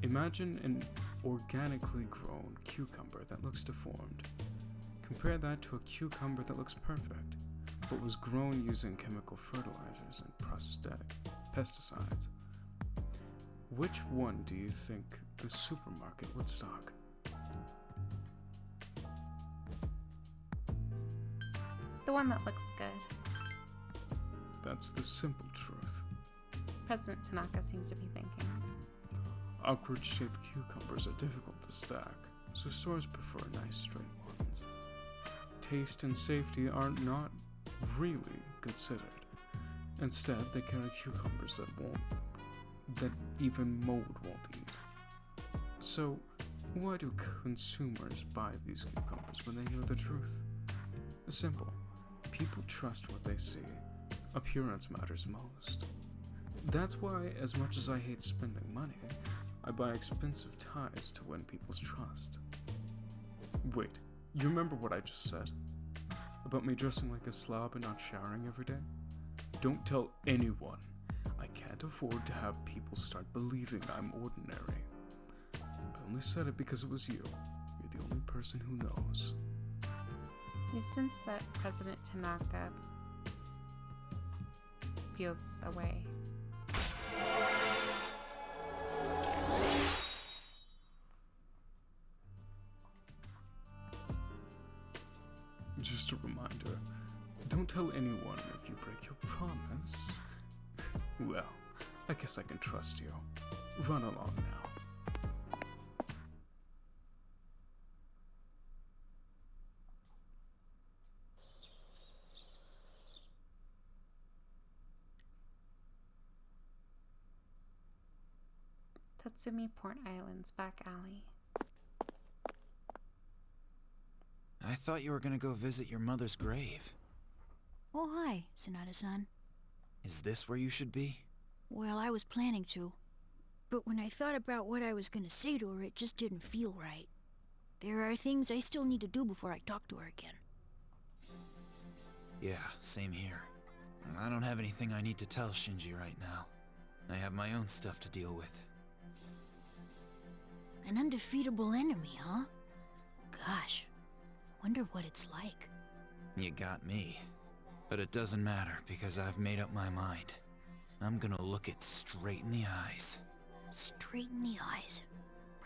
Imagine an organically grown cucumber that looks deformed. Compare that to a cucumber that looks perfect, but was grown using chemical fertilizers and prosthetic pesticides. Which one do you think the supermarket would stock? The one that looks good. That's the simple truth. President Tanaka seems to be thinking. Awkward-shaped cucumbers are difficult to stack, so stores prefer nice straight ones. Taste and safety are not really considered. Instead, they carry cucumbers that even mold won't eat. So, why do consumers buy these cucumbers when they know the truth? Simple. People trust what they see. Appearance matters most. That's why, as much as I hate spending money, I buy expensive ties to win people's trust. Wait, you remember what I just said? About me dressing like a slob and not showering every day? Don't tell anyone. I can't afford to have people start believing I'm ordinary. I only said it because it was you. You're the only person who knows. You sense that President Tanaka feels away. if you break your promise, well, I guess I can trust you. Run along now. Tatsumi Port Island's back alley. I thought you were gonna go visit your mother's grave. Oh, hi, Sanada-san. Is this where you should be? Well, I was planning to. But when I thought about what I was gonna say to her, it just didn't feel right. There are things I still need to do before I talk to her again. Yeah, same here. I don't have anything I need to tell Shinji right now. I have my own stuff to deal with. An undefeatable enemy, huh? Gosh, wonder what it's like. You got me. But it doesn't matter, because I've made up my mind. I'm gonna look it straight in the eyes. Straight in the eyes.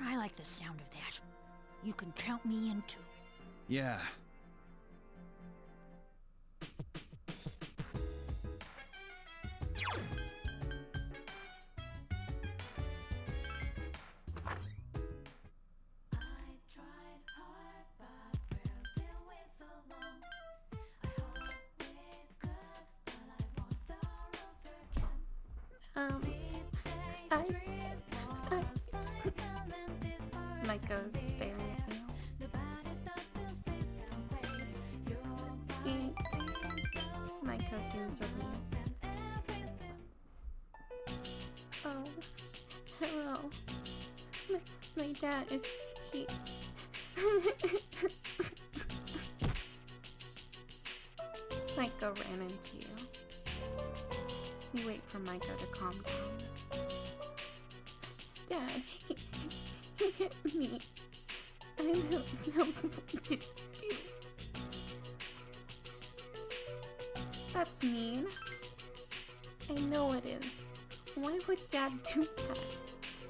I like the sound of that. You can count me in too. Yeah. Maiko's staring at you. Thanks. Maiko seems relieved. Oh, hello. My dad, he... Maiko ran into you. You wait for Maiko to calm down. Dad, he hit me. I don't know what to do. That's mean. I know it is. Why would Dad do that?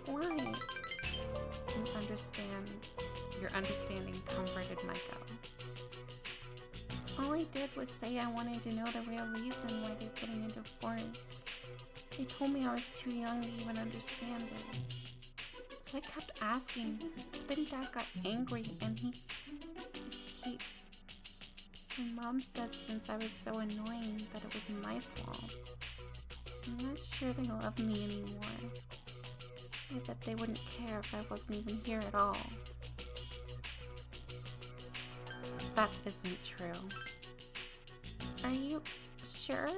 Why? You understand. Your understanding comforted Maiko. All I did was say I wanted to know the real reason why they're getting a divorce. They told me I was too young to even understand it. So I kept asking, but then Dad got angry and he... My mom said since I was so annoying that it was my fault. I'm not sure they love me anymore. I bet they wouldn't care if I wasn't even here at all. That isn't true. Are you sure?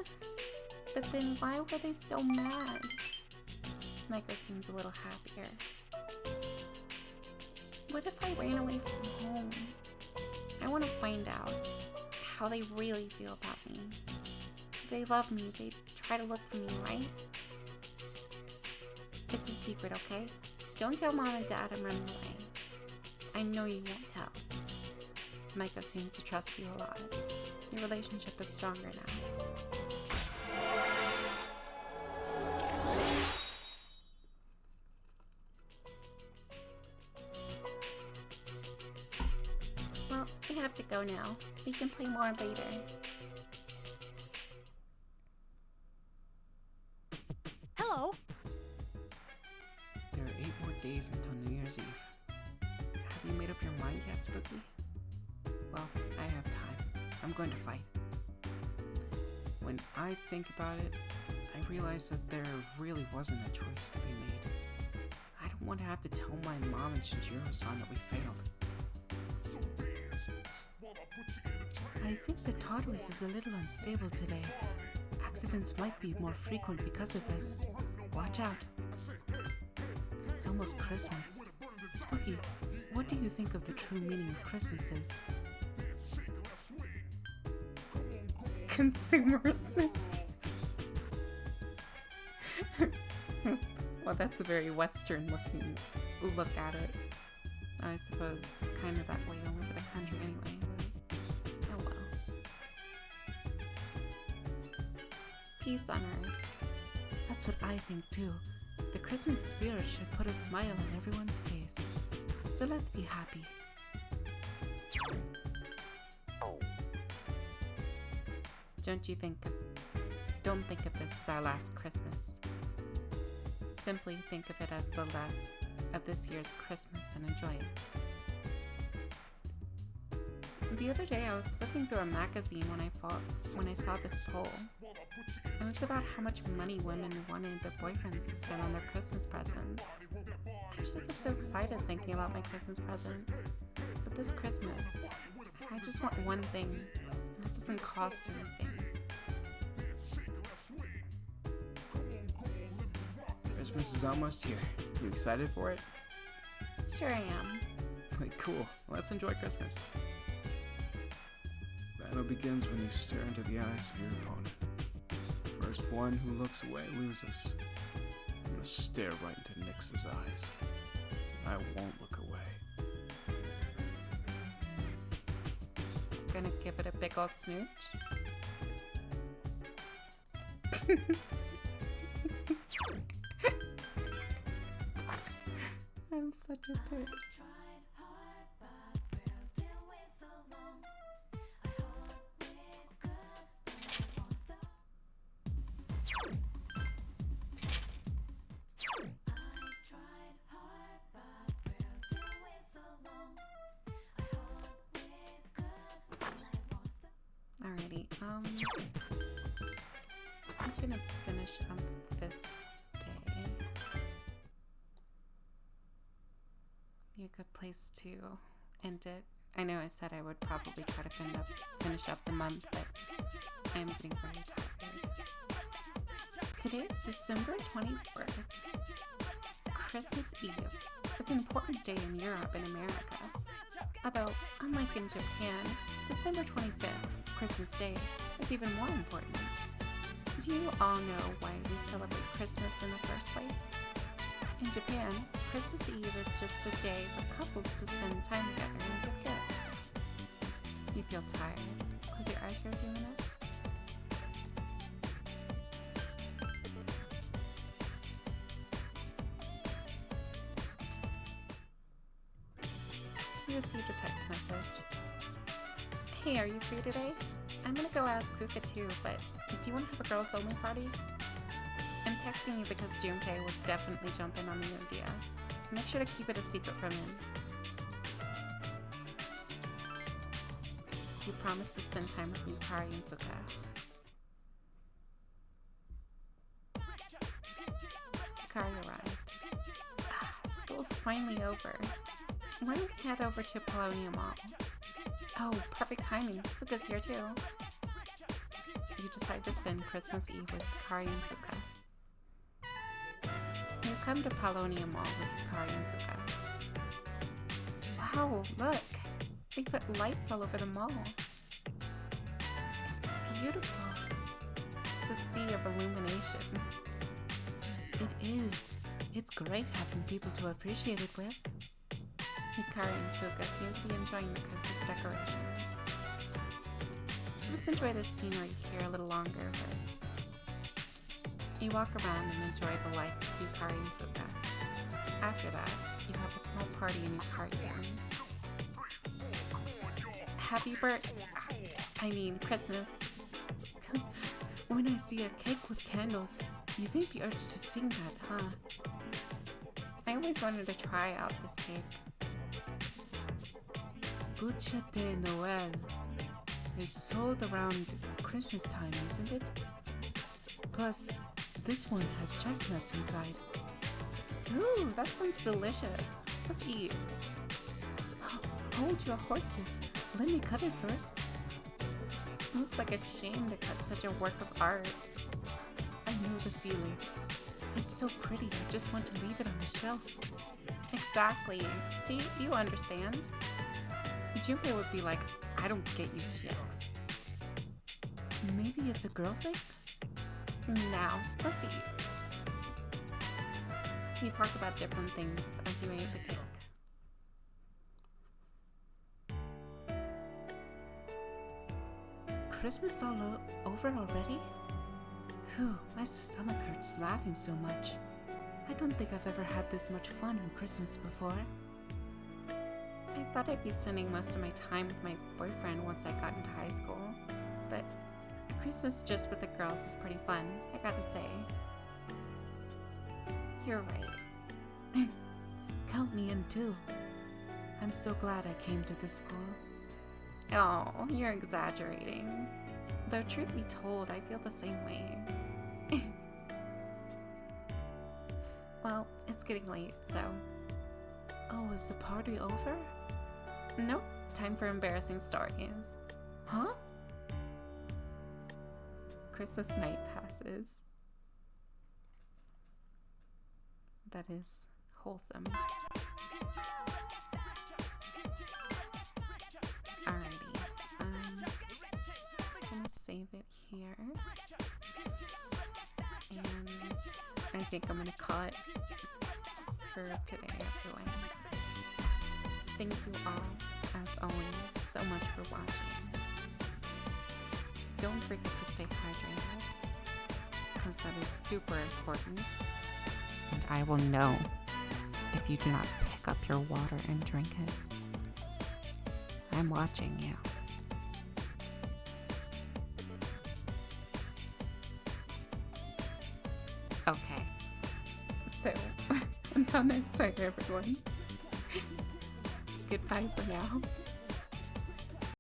But then why were they so mad? Maiko seems a little happier. What if I ran away from home? I want to find out how they really feel about me. If they love me, they try to look for me, right? It's a secret, okay? Don't tell Mom and Dad I'm running away. I know you won't tell. Maiko seems to trust you a lot. Your relationship is stronger now. Well, we have to go now. We can play more later. Hello? There are 8 more days until New Year's Eve. Have you made up your mind yet, Spooky? Well, I have time. I'm going to fight. When I think about it, I realize that there really wasn't a choice to be made. I don't want to have to tell my mom and Shinjiro-san that we failed. I think the tortoise is a little unstable today. Accidents might be more frequent because of this. Watch out. It's almost Christmas. Spooky, what do you think of the true meaning of Christmas is? Consumerism. Well, that's a very Western looking look at it. I suppose it's kind of that way all over the country anyway, but oh well. Peace on earth. That's what I think too. The Christmas spirit should put a smile on everyone's face. So let's be happy. Don't you think don't think of this as our last Christmas. Simply think of it as the last of this year's Christmas and enjoy it. The other day I was flipping through a magazine when I saw this poll. It was about how much money women wanted their boyfriends to spend on their Christmas presents. I usually get so excited thinking about my Christmas present. But this Christmas, I just want one thing, and it doesn't cost anything. Christmas is almost here. You excited for it? Sure I am. Like, cool. Let's enjoy Christmas. Battle begins when you stare into the eyes of your opponent. First one who looks away loses. I'm gonna stare right into Nyx's eyes. I won't look away. Gonna give it a big ol' smooch? I'm such a bitch. Alrighty, I'm gonna finish up this day. Be a good place to end it. I know I said I would probably try to finish up the month, but I am getting very tired. Today is December 24th, Christmas Eve. It's an important day in Europe and America. Although, unlike in Japan, December 25th, Christmas Day, is even more important. Do you all know why we celebrate Christmas in the first place? In Japan, Christmas Eve is just a day for couples to spend time together and give gifts. You feel tired? Close your eyes for a few minutes. You received a text message. Hey, are you free today? I'm gonna go ask Fuka too, but do you want to have a girls only party? I'm texting you because Junpei will definitely jump in on the idea. Make sure to keep it a secret from him. You promise to spend time with Yukari and Fuka. Yukari arrived. School's finally over. Why don't we head over to Paulownia Mall? Oh, perfect timing. Fuka's here too. You decide to spend Christmas Eve with Yukari and Fuka. You come to Paulownia Mall with Yukari and Fuka. Wow, look! They put lights all over the mall. It's beautiful. It's a sea of illumination. It is. It's great having people to appreciate it with. Yukari and Fuka seem to be enjoying the Christmas decorations. Let's enjoy the scenery here a little longer first. You walk around and enjoy the lights with Yukari and Fuka. After that, you have a small party in Yukari's room. Happy Christmas. When I see a cake with candles, you think the urge to sing that, huh? I always wanted to try out this cake. Bûche de Noël is sold around Christmas time, isn't it? Plus, this one has chestnuts inside. Ooh, that sounds delicious. Let's eat. Hold your horses. Let me cut it first. It looks like a shame to cut such a work of art. I know the feeling. It's so pretty, I just want to leave it on the shelf. Exactly. See, you understand. Junpei would be like, I don't get you chicks. Maybe it's a girl thing? Now, let's eat. You talk about different things as you ate the cake. Christmas all over already? Phew, my stomach hurts laughing so much. I don't think I've ever had this much fun on Christmas before. I thought I'd be spending most of my time with my boyfriend once I got into high school, but Christmas just with the girls is pretty fun, I gotta say. You're right. Count me in too. I'm so glad I came to this school. Oh, you're exaggerating. Though truth be told, I feel the same way. Well, it's getting late, so... Oh, is the party over? Nope, time for embarrassing stories. Huh? Christmas night passes. That is wholesome. Alrighty, I'm gonna save it here. And I think I'm gonna call it for today, everyone. Thank you all, as always, so much for watching. Don't forget to stay hydrated, because that is super important. And I will know if you do not pick up your water and drink it. I'm watching you. Okay. So, until next time, everyone. Goodbye for now.